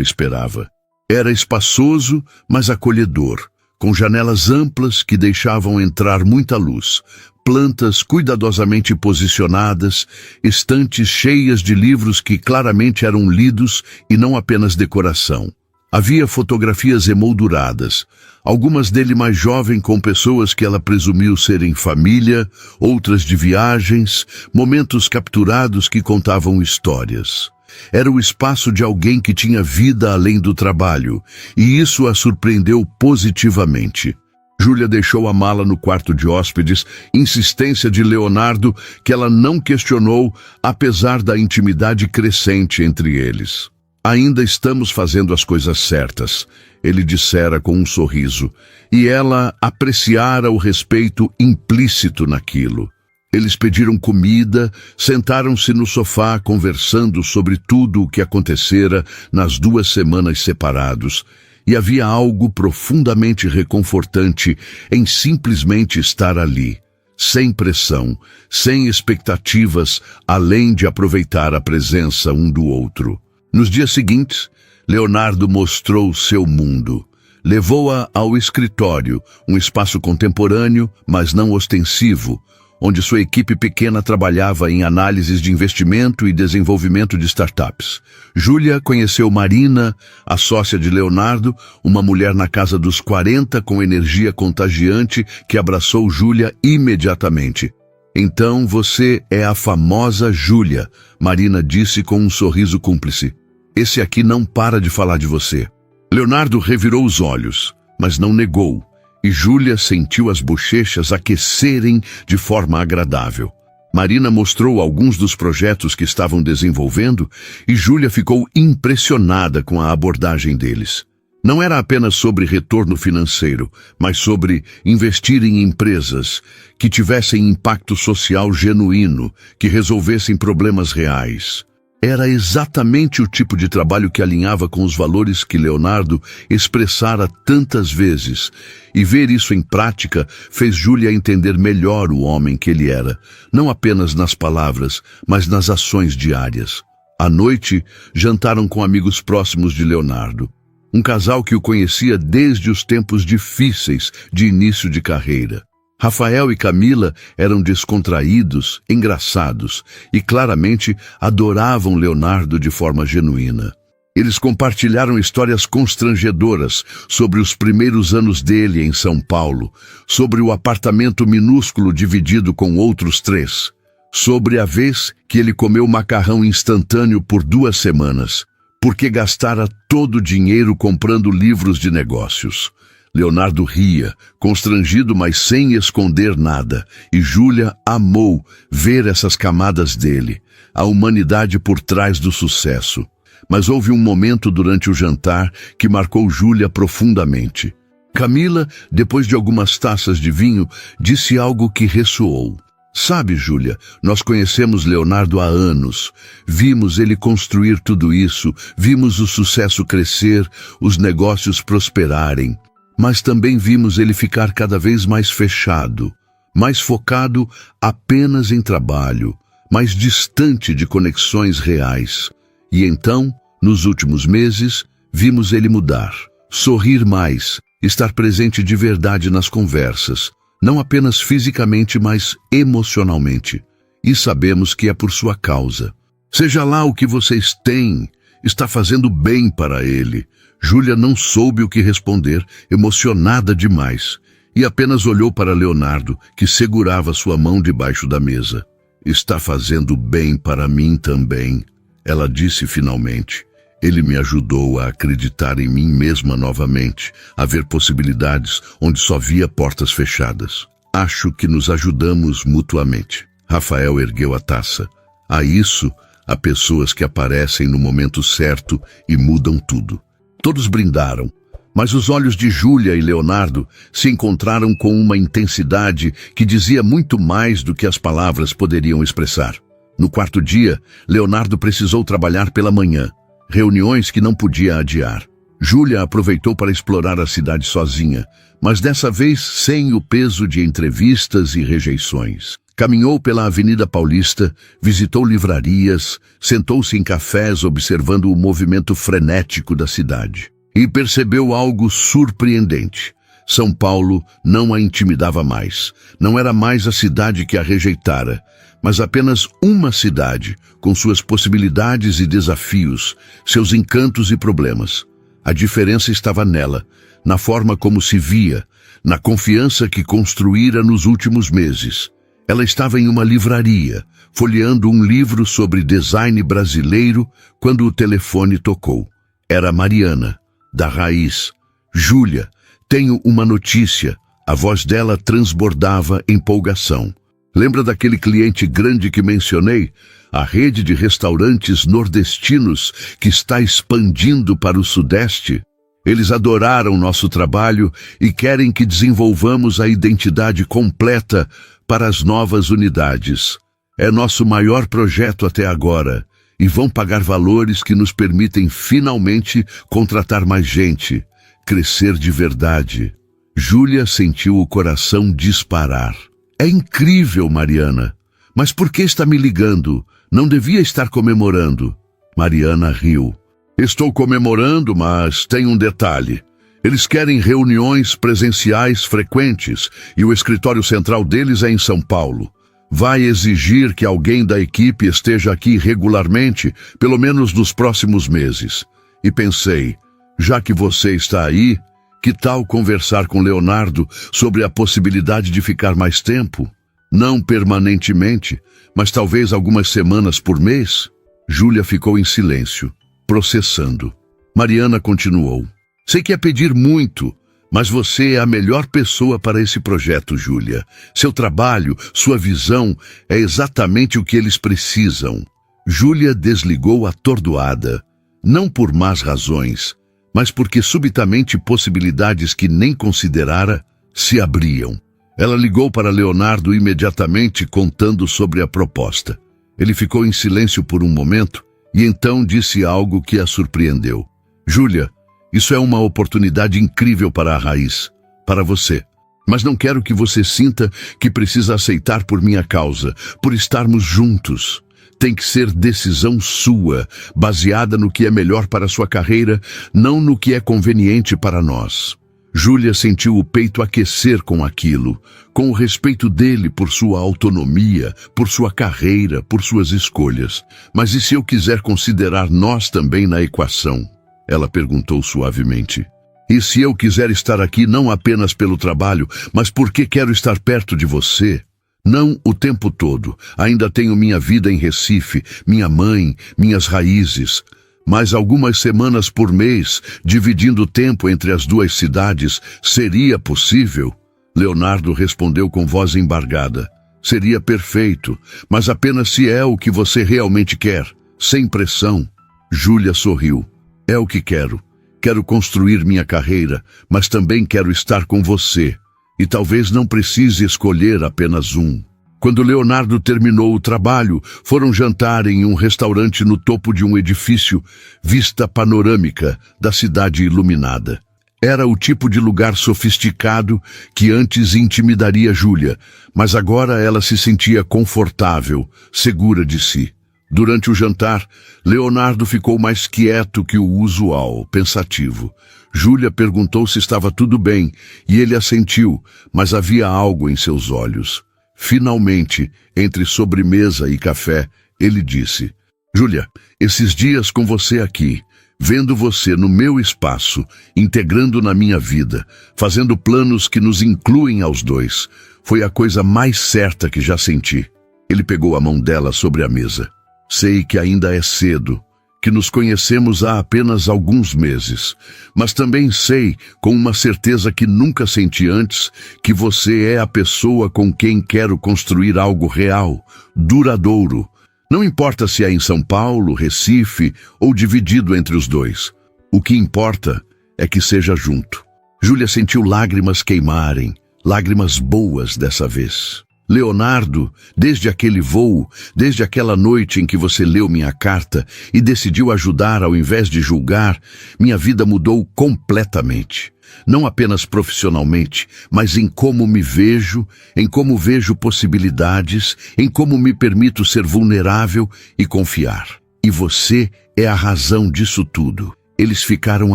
esperava. Era espaçoso, mas acolhedor, com janelas amplas que deixavam entrar muita luz, plantas cuidadosamente posicionadas, estantes cheias de livros que claramente eram lidos e não apenas decoração. Havia fotografias emolduradas, algumas dele mais jovem com pessoas que ela presumiu serem família, outras de viagens, momentos capturados que contavam histórias. Era o espaço de alguém que tinha vida além do trabalho, e isso a surpreendeu positivamente. Júlia deixou a mala no quarto de hóspedes, insistência de Leonardo que ela não questionou, apesar da intimidade crescente entre eles. Ainda estamos fazendo as coisas certas, ele dissera com um sorriso, e ela apreciara o respeito implícito naquilo. Eles pediram comida, sentaram-se no sofá conversando sobre tudo o que acontecera nas 2 semanas separados, e havia algo profundamente reconfortante em simplesmente estar ali, sem pressão, sem expectativas, além de aproveitar a presença um do outro. Nos dias seguintes, Leonardo mostrou seu mundo. Levou-a ao escritório, um espaço contemporâneo, mas não ostensivo, onde sua equipe pequena trabalhava em análises de investimento e desenvolvimento de startups. Júlia conheceu Marina, a sócia de Leonardo, uma mulher na casa dos 40 com energia contagiante que abraçou Júlia imediatamente. Então você é a famosa Júlia, Marina disse com um sorriso cúmplice. Esse aqui não para de falar de você. Leonardo revirou os olhos, mas não negou. E Júlia sentiu as bochechas aquecerem de forma agradável. Marina mostrou alguns dos projetos que estavam desenvolvendo e Júlia ficou impressionada com a abordagem deles. Não era apenas sobre retorno financeiro, mas sobre investir em empresas que tivessem impacto social genuíno, que resolvessem problemas reais. Era exatamente o tipo de trabalho que alinhava com os valores que Leonardo expressara tantas vezes, e ver isso em prática fez Júlia entender melhor o homem que ele era, não apenas nas palavras, mas nas ações diárias. À noite, jantaram com amigos próximos de Leonardo, um casal que o conhecia desde os tempos difíceis de início de carreira. Rafael e Camila eram descontraídos, engraçados e claramente adoravam Leonardo de forma genuína. Eles compartilharam histórias constrangedoras sobre os primeiros anos dele em São Paulo, sobre o apartamento minúsculo dividido com outros 3, sobre a vez que ele comeu macarrão instantâneo por 2 semanas, porque gastara todo o dinheiro comprando livros de negócios. Leonardo ria, constrangido, mas sem esconder nada, e Júlia amou ver essas camadas dele, a humanidade por trás do sucesso. Mas houve um momento durante o jantar que marcou Júlia profundamente. Camila, depois de algumas taças de vinho, disse algo que ressoou. Sabe, Júlia, nós conhecemos Leonardo há anos. Vimos ele construir tudo isso, vimos o sucesso crescer, os negócios prosperarem. Mas também vimos ele ficar cada vez mais fechado, mais focado apenas em trabalho, mais distante de conexões reais. E então, nos últimos meses, vimos ele mudar, sorrir mais, estar presente de verdade nas conversas, não apenas fisicamente, mas emocionalmente. E sabemos que é por sua causa. Seja lá o que vocês têm, está fazendo bem para ele. Júlia não soube o que responder, emocionada demais. e apenas olhou para Leonardo, que segurava sua mão debaixo da mesa. Está fazendo bem para mim também, ela disse finalmente. Ele me ajudou a acreditar em mim mesma novamente, a ver possibilidades onde só via portas fechadas. Acho que nos ajudamos mutuamente. Rafael ergueu a taça. A isso, há pessoas que aparecem no momento certo e mudam tudo. Todos brindaram, mas os olhos de Júlia e Leonardo se encontraram com uma intensidade que dizia muito mais do que as palavras poderiam expressar. No quarto dia, Leonardo precisou trabalhar pela manhã, reuniões que não podia adiar. Júlia aproveitou para explorar a cidade sozinha, mas dessa vez sem o peso de entrevistas e rejeições. Caminhou pela Avenida Paulista, visitou livrarias, sentou-se em cafés observando o movimento frenético da cidade. E percebeu algo surpreendente. São Paulo não a intimidava mais. Não era mais a cidade que a rejeitara, mas apenas uma cidade, com suas possibilidades e desafios, seus encantos e problemas. A diferença estava nela, na forma como se via, na confiança que construíra nos últimos meses. Ela estava em uma livraria, folheando um livro sobre design brasileiro, quando o telefone tocou. Era Mariana, da Raiz. Júlia, tenho uma notícia. A voz dela transbordava empolgação. Lembra daquele cliente grande que mencionei? A rede de restaurantes nordestinos que está expandindo para o Sudeste? Eles adoraram nosso trabalho e querem que desenvolvamos a identidade completa para as novas unidades. É nosso maior projeto até agora e vão pagar valores que nos permitem finalmente contratar mais gente, crescer de verdade. Júlia sentiu o coração disparar. É incrível, Mariana. Mas por que está me ligando? Não devia estar comemorando. Mariana riu. Estou comemorando, mas tem um detalhe. Eles querem reuniões presenciais frequentes e o escritório central deles é em São Paulo. Vai exigir que alguém da equipe esteja aqui regularmente, pelo menos nos próximos meses. E pensei, já que você está aí, que tal conversar com Leonardo sobre a possibilidade de ficar mais tempo? Não permanentemente, mas talvez algumas semanas por mês? Júlia ficou em silêncio, processando. Mariana continuou. Sei que é pedir muito, mas você é a melhor pessoa para esse projeto, Júlia. Seu trabalho, sua visão, é exatamente o que eles precisam. Júlia desligou atordoada, não por más razões, mas porque subitamente possibilidades que nem considerara se abriam. Ela ligou para Leonardo imediatamente contando sobre a proposta. Ele ficou em silêncio por um momento e então disse algo que a surpreendeu. Júlia, isso é uma oportunidade incrível para a Raiz, para você. Mas não quero que você sinta que precisa aceitar por minha causa, por estarmos juntos. Tem que ser decisão sua, baseada no que é melhor para sua carreira, não no que é conveniente para nós. Júlia sentiu o peito aquecer com aquilo, com o respeito dele por sua autonomia, por sua carreira, por suas escolhas. Mas e se eu quiser considerar nós também na equação? Ela perguntou suavemente. E se eu quiser estar aqui não apenas pelo trabalho, mas porque quero estar perto de você? Não o tempo todo. Ainda tenho minha vida em Recife, minha mãe, minhas raízes. Mas algumas semanas por mês, dividindo o tempo entre as duas cidades, seria possível? Leonardo respondeu com voz embargada. Seria perfeito, mas apenas se é o que você realmente quer, sem pressão. Júlia sorriu. É o que quero. Quero construir minha carreira, mas também quero estar com você. E talvez não precise escolher apenas um. Quando Leonardo terminou o trabalho, foram jantar em um restaurante no topo de um edifício, vista panorâmica da cidade iluminada. Era o tipo de lugar sofisticado que antes intimidaria Júlia, mas agora ela se sentia confortável, segura de si. Durante o jantar, Leonardo ficou mais quieto que o usual, pensativo. Júlia perguntou se estava tudo bem, e ele assentiu, mas havia algo em seus olhos. Finalmente, entre sobremesa e café, ele disse, Júlia, esses dias com você aqui, Vendo você no meu espaço, integrando na minha vida, fazendo planos que nos incluem aos dois, foi a coisa mais certa que já senti. Ele pegou a mão dela sobre a mesa. Sei que ainda é cedo, que nos conhecemos há apenas alguns meses, mas também sei, com uma certeza que nunca senti antes, que você é a pessoa com quem quero construir algo real, duradouro. Não importa se é em São Paulo, Recife ou dividido entre os dois. O que importa é que seja junto. Júlia sentiu lágrimas queimarem, lágrimas boas dessa vez. Leonardo, desde aquele voo, desde aquela noite em que você leu minha carta e decidiu ajudar ao invés de julgar, minha vida mudou completamente. Não apenas profissionalmente, mas em como me vejo, em como vejo possibilidades, em como me permito ser vulnerável e confiar. E você é a razão disso tudo. Eles ficaram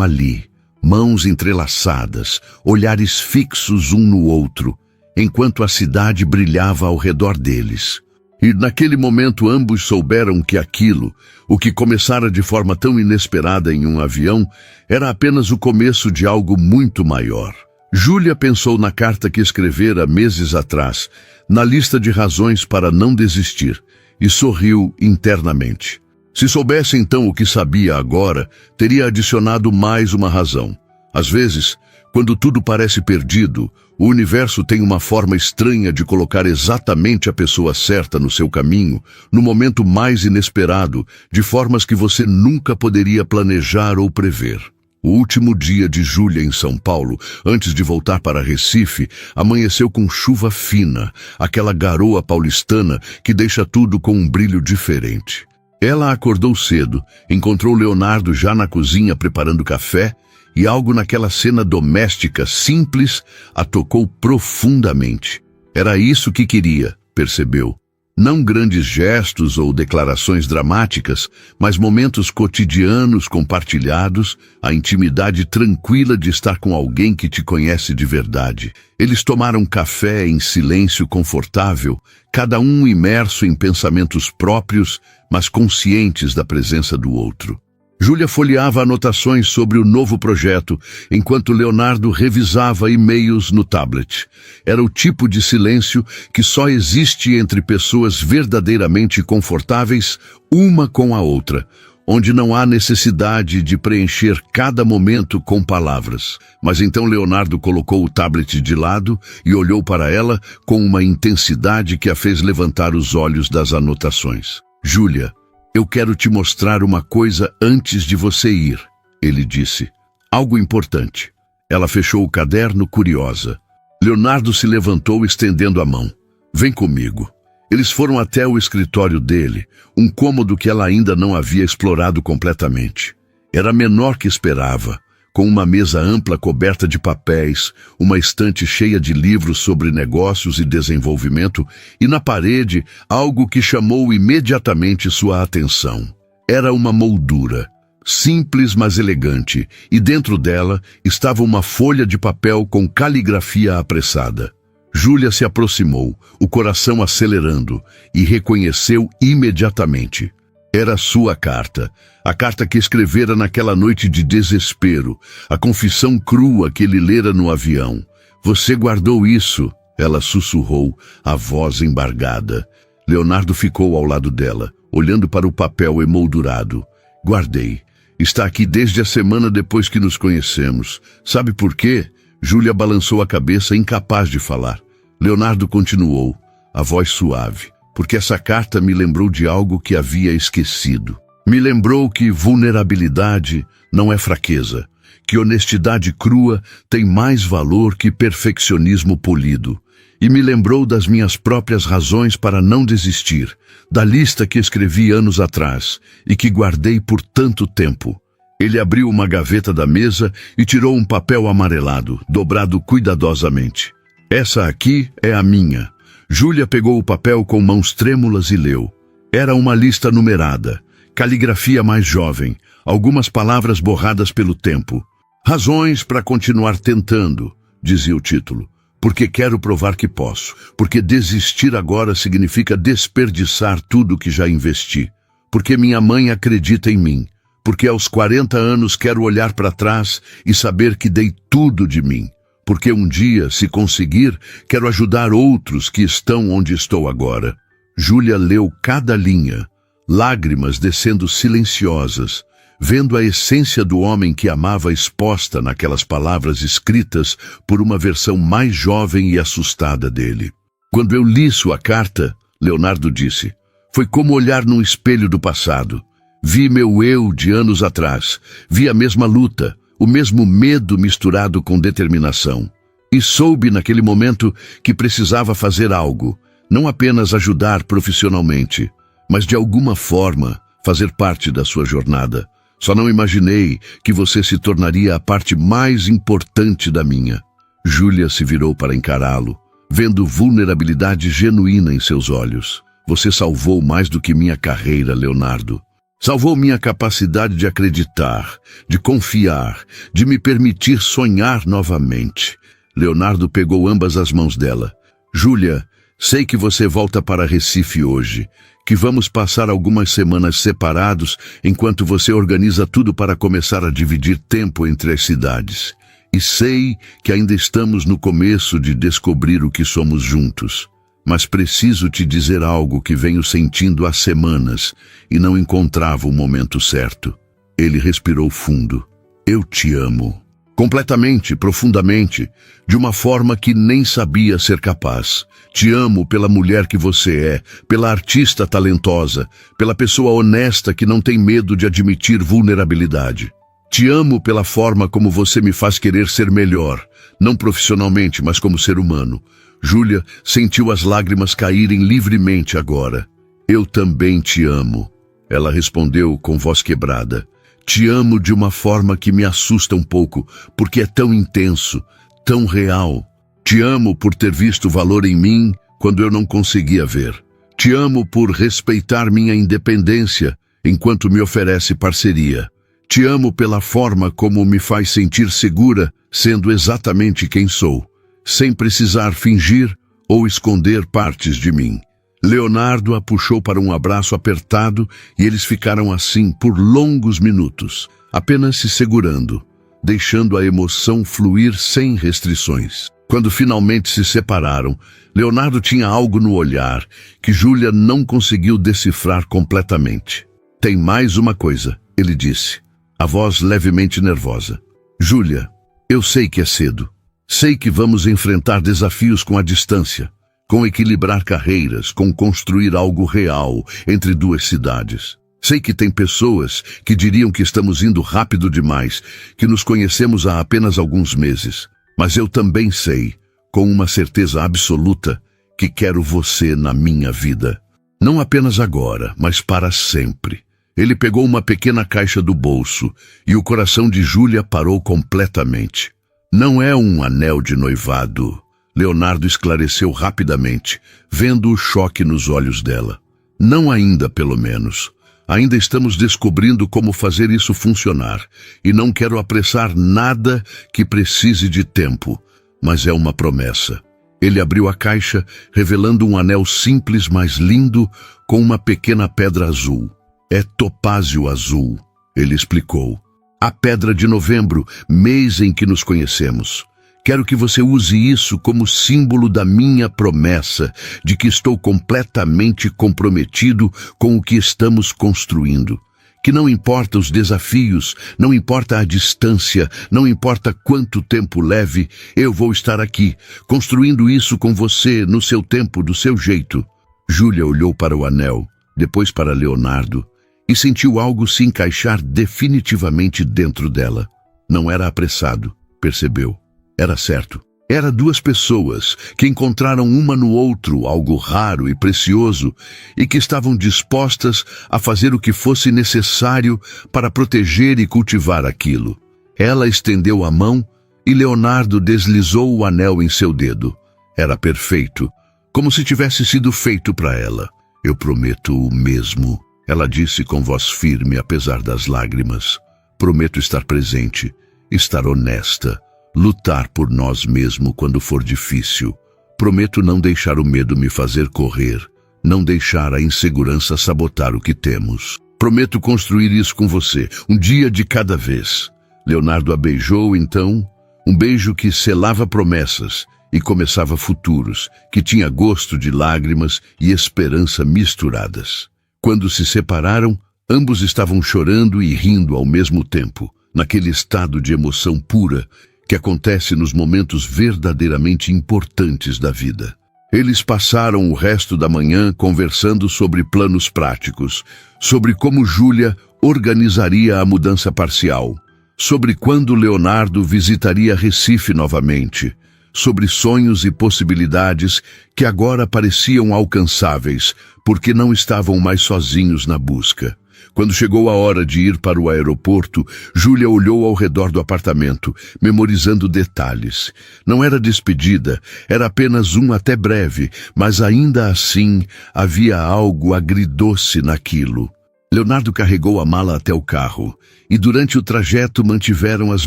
ali, mãos entrelaçadas, olhares fixos um no outro, enquanto a cidade brilhava ao redor deles. E naquele momento ambos souberam que aquilo, o que começara de forma tão inesperada em um avião, era apenas o começo de algo muito maior. Júlia pensou na carta que escrevera meses atrás, na lista de razões para não desistir, e sorriu internamente. Se soubesse então o que sabia agora, teria adicionado mais uma razão. Às vezes, quando tudo parece perdido, o universo tem uma forma estranha de colocar exatamente a pessoa certa no seu caminho, no momento mais inesperado, de formas que você nunca poderia planejar ou prever. O último dia de Júlia em São Paulo, antes de voltar para Recife, amanheceu com chuva fina, aquela garoa paulistana que deixa tudo com um brilho diferente. Ela acordou cedo, encontrou Leonardo já na cozinha preparando café, e algo naquela cena doméstica simples a tocou profundamente. Era isso que queria, percebeu. Não grandes gestos ou declarações dramáticas, mas momentos cotidianos compartilhados, a intimidade tranquila de estar com alguém que te conhece de verdade. Eles tomaram café em silêncio confortável, cada um imerso em pensamentos próprios, mas conscientes da presença do outro. Júlia folheava anotações sobre o novo projeto, enquanto Leonardo revisava e-mails no tablet. Era o tipo de silêncio que só existe entre pessoas verdadeiramente confortáveis uma com a outra, onde não há necessidade de preencher cada momento com palavras. Mas então Leonardo colocou o tablet de lado e olhou para ela com uma intensidade que a fez levantar os olhos das anotações. Júlia, eu quero te mostrar uma coisa antes de você ir, ele disse. Algo importante. Ela fechou o caderno curiosa. Leonardo se levantou estendendo a mão. Vem comigo. Eles foram até o escritório dele, um cômodo que ela ainda não havia explorado completamente. Era menor que esperava, com uma mesa ampla coberta de papéis, uma estante cheia de livros sobre negócios e desenvolvimento, e na parede algo que chamou imediatamente sua atenção. Era uma moldura, simples mas elegante, e dentro dela estava uma folha de papel com caligrafia apressada. Júlia se aproximou, o coração acelerando, e reconheceu imediatamente. Era sua carta, a carta que escrevera naquela noite de desespero, a confissão crua que ele lera no avião. Você guardou isso, ela sussurrou, a voz embargada. Leonardo ficou ao lado dela, olhando para o papel emoldurado. Guardei. Está aqui desde a semana depois que nos conhecemos. Sabe por quê? Júlia balançou a cabeça, incapaz de falar. Leonardo continuou, a voz suave. Porque essa carta me lembrou de algo que havia esquecido. Me lembrou que vulnerabilidade não é fraqueza, que honestidade crua tem mais valor que perfeccionismo polido. E me lembrou das minhas próprias razões para não desistir, da lista que escrevi anos atrás e que guardei por tanto tempo. Ele abriu uma gaveta da mesa e tirou um papel amarelado, dobrado cuidadosamente. Essa aqui é a minha. Júlia pegou o papel com mãos trêmulas e leu. Era uma lista numerada, caligrafia mais jovem, algumas palavras borradas pelo tempo. Razões para continuar tentando, dizia o título. Porque quero provar que posso. Porque desistir agora significa desperdiçar tudo que já investi. Porque minha mãe acredita em mim. Porque aos 40 anos quero olhar para trás e saber que dei tudo de mim. Porque um dia, se conseguir, quero ajudar outros que estão onde estou agora. Júlia leu cada linha, lágrimas descendo silenciosas, vendo a essência do homem que amava exposta naquelas palavras escritas por uma versão mais jovem e assustada dele. Quando eu li sua carta, Leonardo disse, foi como olhar num espelho do passado. Vi meu eu de anos atrás, vi a mesma luta, o mesmo medo misturado com determinação. E soube naquele momento que precisava fazer algo, não apenas ajudar profissionalmente, mas de alguma forma fazer parte da sua jornada. Só não imaginei que você se tornaria a parte mais importante da minha. Júlia se virou para encará-lo, vendo vulnerabilidade genuína em seus olhos. Você salvou mais do que minha carreira, Leonardo. Salvou minha capacidade de acreditar, de confiar, de me permitir sonhar novamente. Leonardo pegou ambas as mãos dela. Júlia, sei que você volta para Recife hoje, que vamos passar algumas semanas separados enquanto você organiza tudo para começar a dividir tempo entre as cidades. E sei que ainda estamos no começo de descobrir o que somos juntos. Mas preciso te dizer algo que venho sentindo há semanas e não encontrava o momento certo. Ele respirou fundo. Eu te amo. Completamente, profundamente, de uma forma que nem sabia ser capaz. Te amo pela mulher que você é, pela artista talentosa, pela pessoa honesta que não tem medo de admitir vulnerabilidade. Te amo pela forma como você me faz querer ser melhor, não profissionalmente, mas como ser humano. Júlia sentiu as lágrimas caírem livremente agora. Eu também te amo. Ela respondeu com voz quebrada. Te amo de uma forma que me assusta um pouco, porque é tão intenso, tão real. Te amo por ter visto valor em mim quando eu não conseguia ver. Te amo por respeitar minha independência enquanto me oferece parceria. Te amo pela forma como me faz sentir segura, sendo exatamente quem sou, sem precisar fingir ou esconder partes de mim. Leonardo a puxou para um abraço apertado e eles ficaram assim por longos minutos, apenas se segurando, deixando a emoção fluir sem restrições. Quando finalmente se separaram, Leonardo tinha algo no olhar que Júlia não conseguiu decifrar completamente. Tem mais uma coisa, ele disse, a voz levemente nervosa. Júlia, eu sei que é cedo. Sei que vamos enfrentar desafios com a distância, com equilibrar carreiras, com construir algo real entre duas cidades. Sei que tem pessoas que diriam que estamos indo rápido demais, que nos conhecemos há apenas alguns meses. Mas eu também sei, com uma certeza absoluta, que quero você na minha vida. Não apenas agora, mas para sempre. Ele pegou uma pequena caixa do bolso e o coração de Júlia parou completamente. Não é um anel de noivado. Leonardo esclareceu rapidamente, vendo o choque nos olhos dela. Não ainda, pelo menos. Ainda estamos descobrindo como fazer isso funcionar, e não quero apressar nada que precise de tempo, mas é uma promessa. Ele abriu a caixa, revelando um anel simples, mas lindo, com uma pequena pedra azul. É topázio azul, ele explicou. A pedra de novembro, mês em que nos conhecemos. Quero que você use isso como símbolo da minha promessa de que estou completamente comprometido com o que estamos construindo. Que não importa os desafios, não importa a distância, não importa quanto tempo leve, eu vou estar aqui, construindo isso com você no seu tempo, do seu jeito. Júlia olhou para o anel, depois para Leonardo, e sentiu algo se encaixar definitivamente dentro dela. Não era apressado, percebeu. Era certo. Era duas pessoas que encontraram uma no outro algo raro e precioso e que estavam dispostas a fazer o que fosse necessário para proteger e cultivar aquilo. Ela estendeu a mão e Leonardo deslizou o anel em seu dedo. Era perfeito, como se tivesse sido feito para ela. Eu prometo o mesmo, ela disse com voz firme apesar das lágrimas. Prometo estar presente, estar honesta. Lutar por nós mesmos quando for difícil. Prometo não deixar o medo me fazer correr, não deixar a insegurança sabotar o que temos. Prometo construir isso com você, um dia de cada vez. Leonardo a beijou, então, um beijo que selava promessas e começava futuros, que tinha gosto de lágrimas e esperança misturadas. Quando se separaram, ambos estavam chorando e rindo ao mesmo tempo, naquele estado de emoção pura que acontece nos momentos verdadeiramente importantes da vida. Eles passaram o resto da manhã conversando sobre planos práticos, sobre como Júlia organizaria a mudança parcial, sobre quando Leonardo visitaria Recife novamente, sobre sonhos e possibilidades que agora pareciam alcançáveis, porque não estavam mais sozinhos na busca. Quando chegou a hora de ir para o aeroporto, Júlia olhou ao redor do apartamento, memorizando detalhes. Não era despedida, era apenas um até breve, mas ainda assim havia algo agridoce naquilo. Leonardo carregou a mala até o carro, e durante o trajeto mantiveram as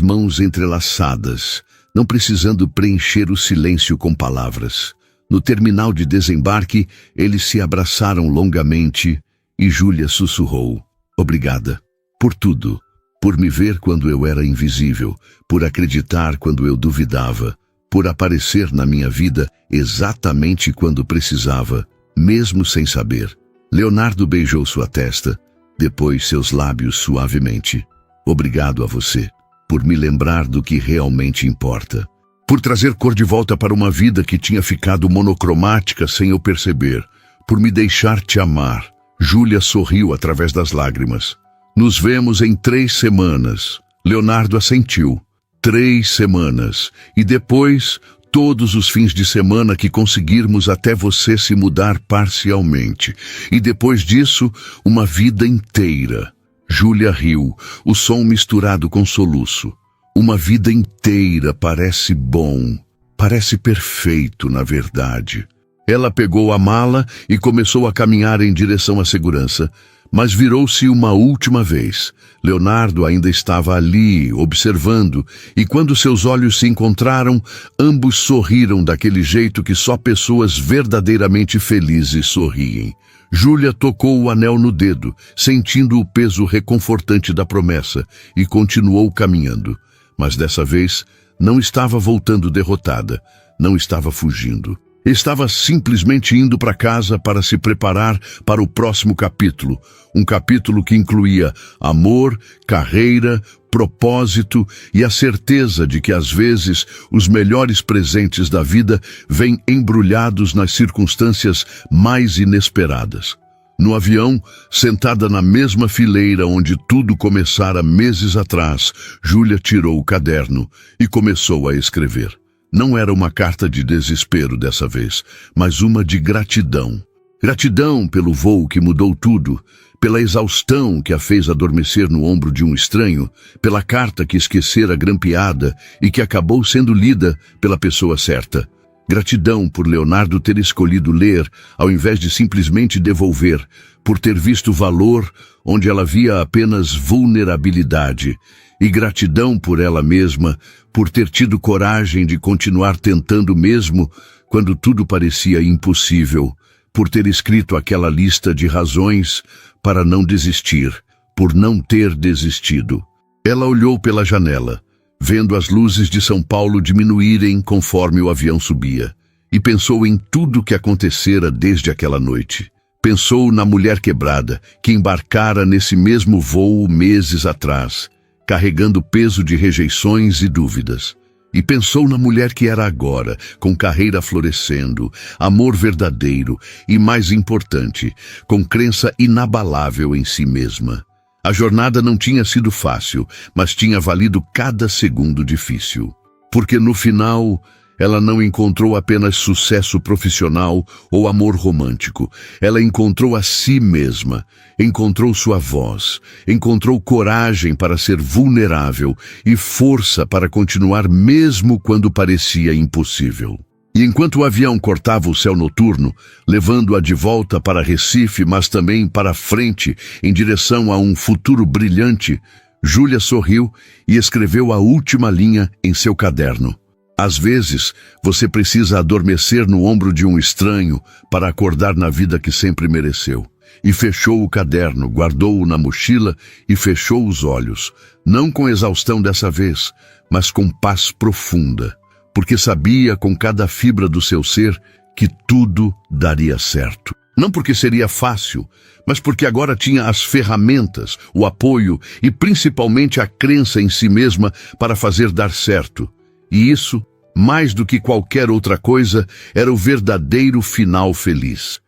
mãos entrelaçadas, não precisando preencher o silêncio com palavras. No terminal de desembarque, eles se abraçaram longamente e Júlia sussurrou: "Obrigada por tudo, por me ver quando eu era invisível, por acreditar quando eu duvidava, por aparecer na minha vida exatamente quando precisava, mesmo sem saber." Leonardo beijou sua testa, depois seus lábios suavemente. "Obrigado a você, por me lembrar do que realmente importa. Por trazer cor de volta para uma vida que tinha ficado monocromática sem eu perceber. Por me deixar te amar." Júlia sorriu através das lágrimas. "Nos vemos em 3 semanas." Leonardo assentiu. 3 semanas. E depois, todos os fins de semana que conseguirmos até você se mudar parcialmente. E depois disso, uma vida inteira. Júlia riu, o som misturado com soluço. Uma vida inteira parece bom. Parece perfeito, na verdade. Ela pegou a mala e começou a caminhar em direção à segurança, mas virou-se uma última vez. Leonardo ainda estava ali, observando, e quando seus olhos se encontraram, ambos sorriram daquele jeito que só pessoas verdadeiramente felizes sorriem. Júlia tocou o anel no dedo, sentindo o peso reconfortante da promessa, e continuou caminhando. Mas dessa vez, não estava voltando derrotada, não estava fugindo. Estava simplesmente indo para casa para se preparar para o próximo capítulo. Um capítulo que incluía amor, carreira, propósito e a certeza de que às vezes os melhores presentes da vida vêm embrulhados nas circunstâncias mais inesperadas. No avião, sentada na mesma fileira onde tudo começara meses atrás, Júlia tirou o caderno e começou a escrever. Não era uma carta de desespero dessa vez, mas uma de gratidão. Gratidão pelo voo que mudou tudo, pela exaustão que a fez adormecer no ombro de um estranho, pela carta que esquecera grampeada e que acabou sendo lida pela pessoa certa. Gratidão por Leonardo ter escolhido ler, ao invés de simplesmente devolver, por ter visto valor onde ela via apenas vulnerabilidade. E gratidão por ela mesma, por ter tido coragem de continuar tentando mesmo quando tudo parecia impossível, por ter escrito aquela lista de razões para não desistir, por não ter desistido. Ela olhou pela janela, vendo as luzes de São Paulo diminuírem conforme o avião subia, e pensou em tudo o que acontecera desde aquela noite. Pensou na mulher quebrada, que embarcara nesse mesmo voo meses atrás, carregando o peso de rejeições e dúvidas. E pensou na mulher que era agora, com carreira florescendo, amor verdadeiro e, mais importante, com crença inabalável em si mesma. A jornada não tinha sido fácil, mas tinha valido cada segundo difícil. Porque no final, ela não encontrou apenas sucesso profissional ou amor romântico. Ela encontrou a si mesma, encontrou sua voz, encontrou coragem para ser vulnerável e força para continuar mesmo quando parecia impossível. E enquanto o avião cortava o céu noturno, levando-a de volta para Recife, mas também para frente, em direção a um futuro brilhante, Júlia sorriu e escreveu a última linha em seu caderno. Às vezes, você precisa adormecer no ombro de um estranho para acordar na vida que sempre mereceu. e fechou o caderno, guardou-o na mochila e fechou os olhos, não com exaustão dessa vez, mas com paz profunda, porque sabia com cada fibra do seu ser que tudo daria certo. Não porque seria fácil, mas porque agora tinha as ferramentas, o apoio e principalmente a crença em si mesma para fazer dar certo. E isso, mais do que qualquer outra coisa, era o verdadeiro final feliz.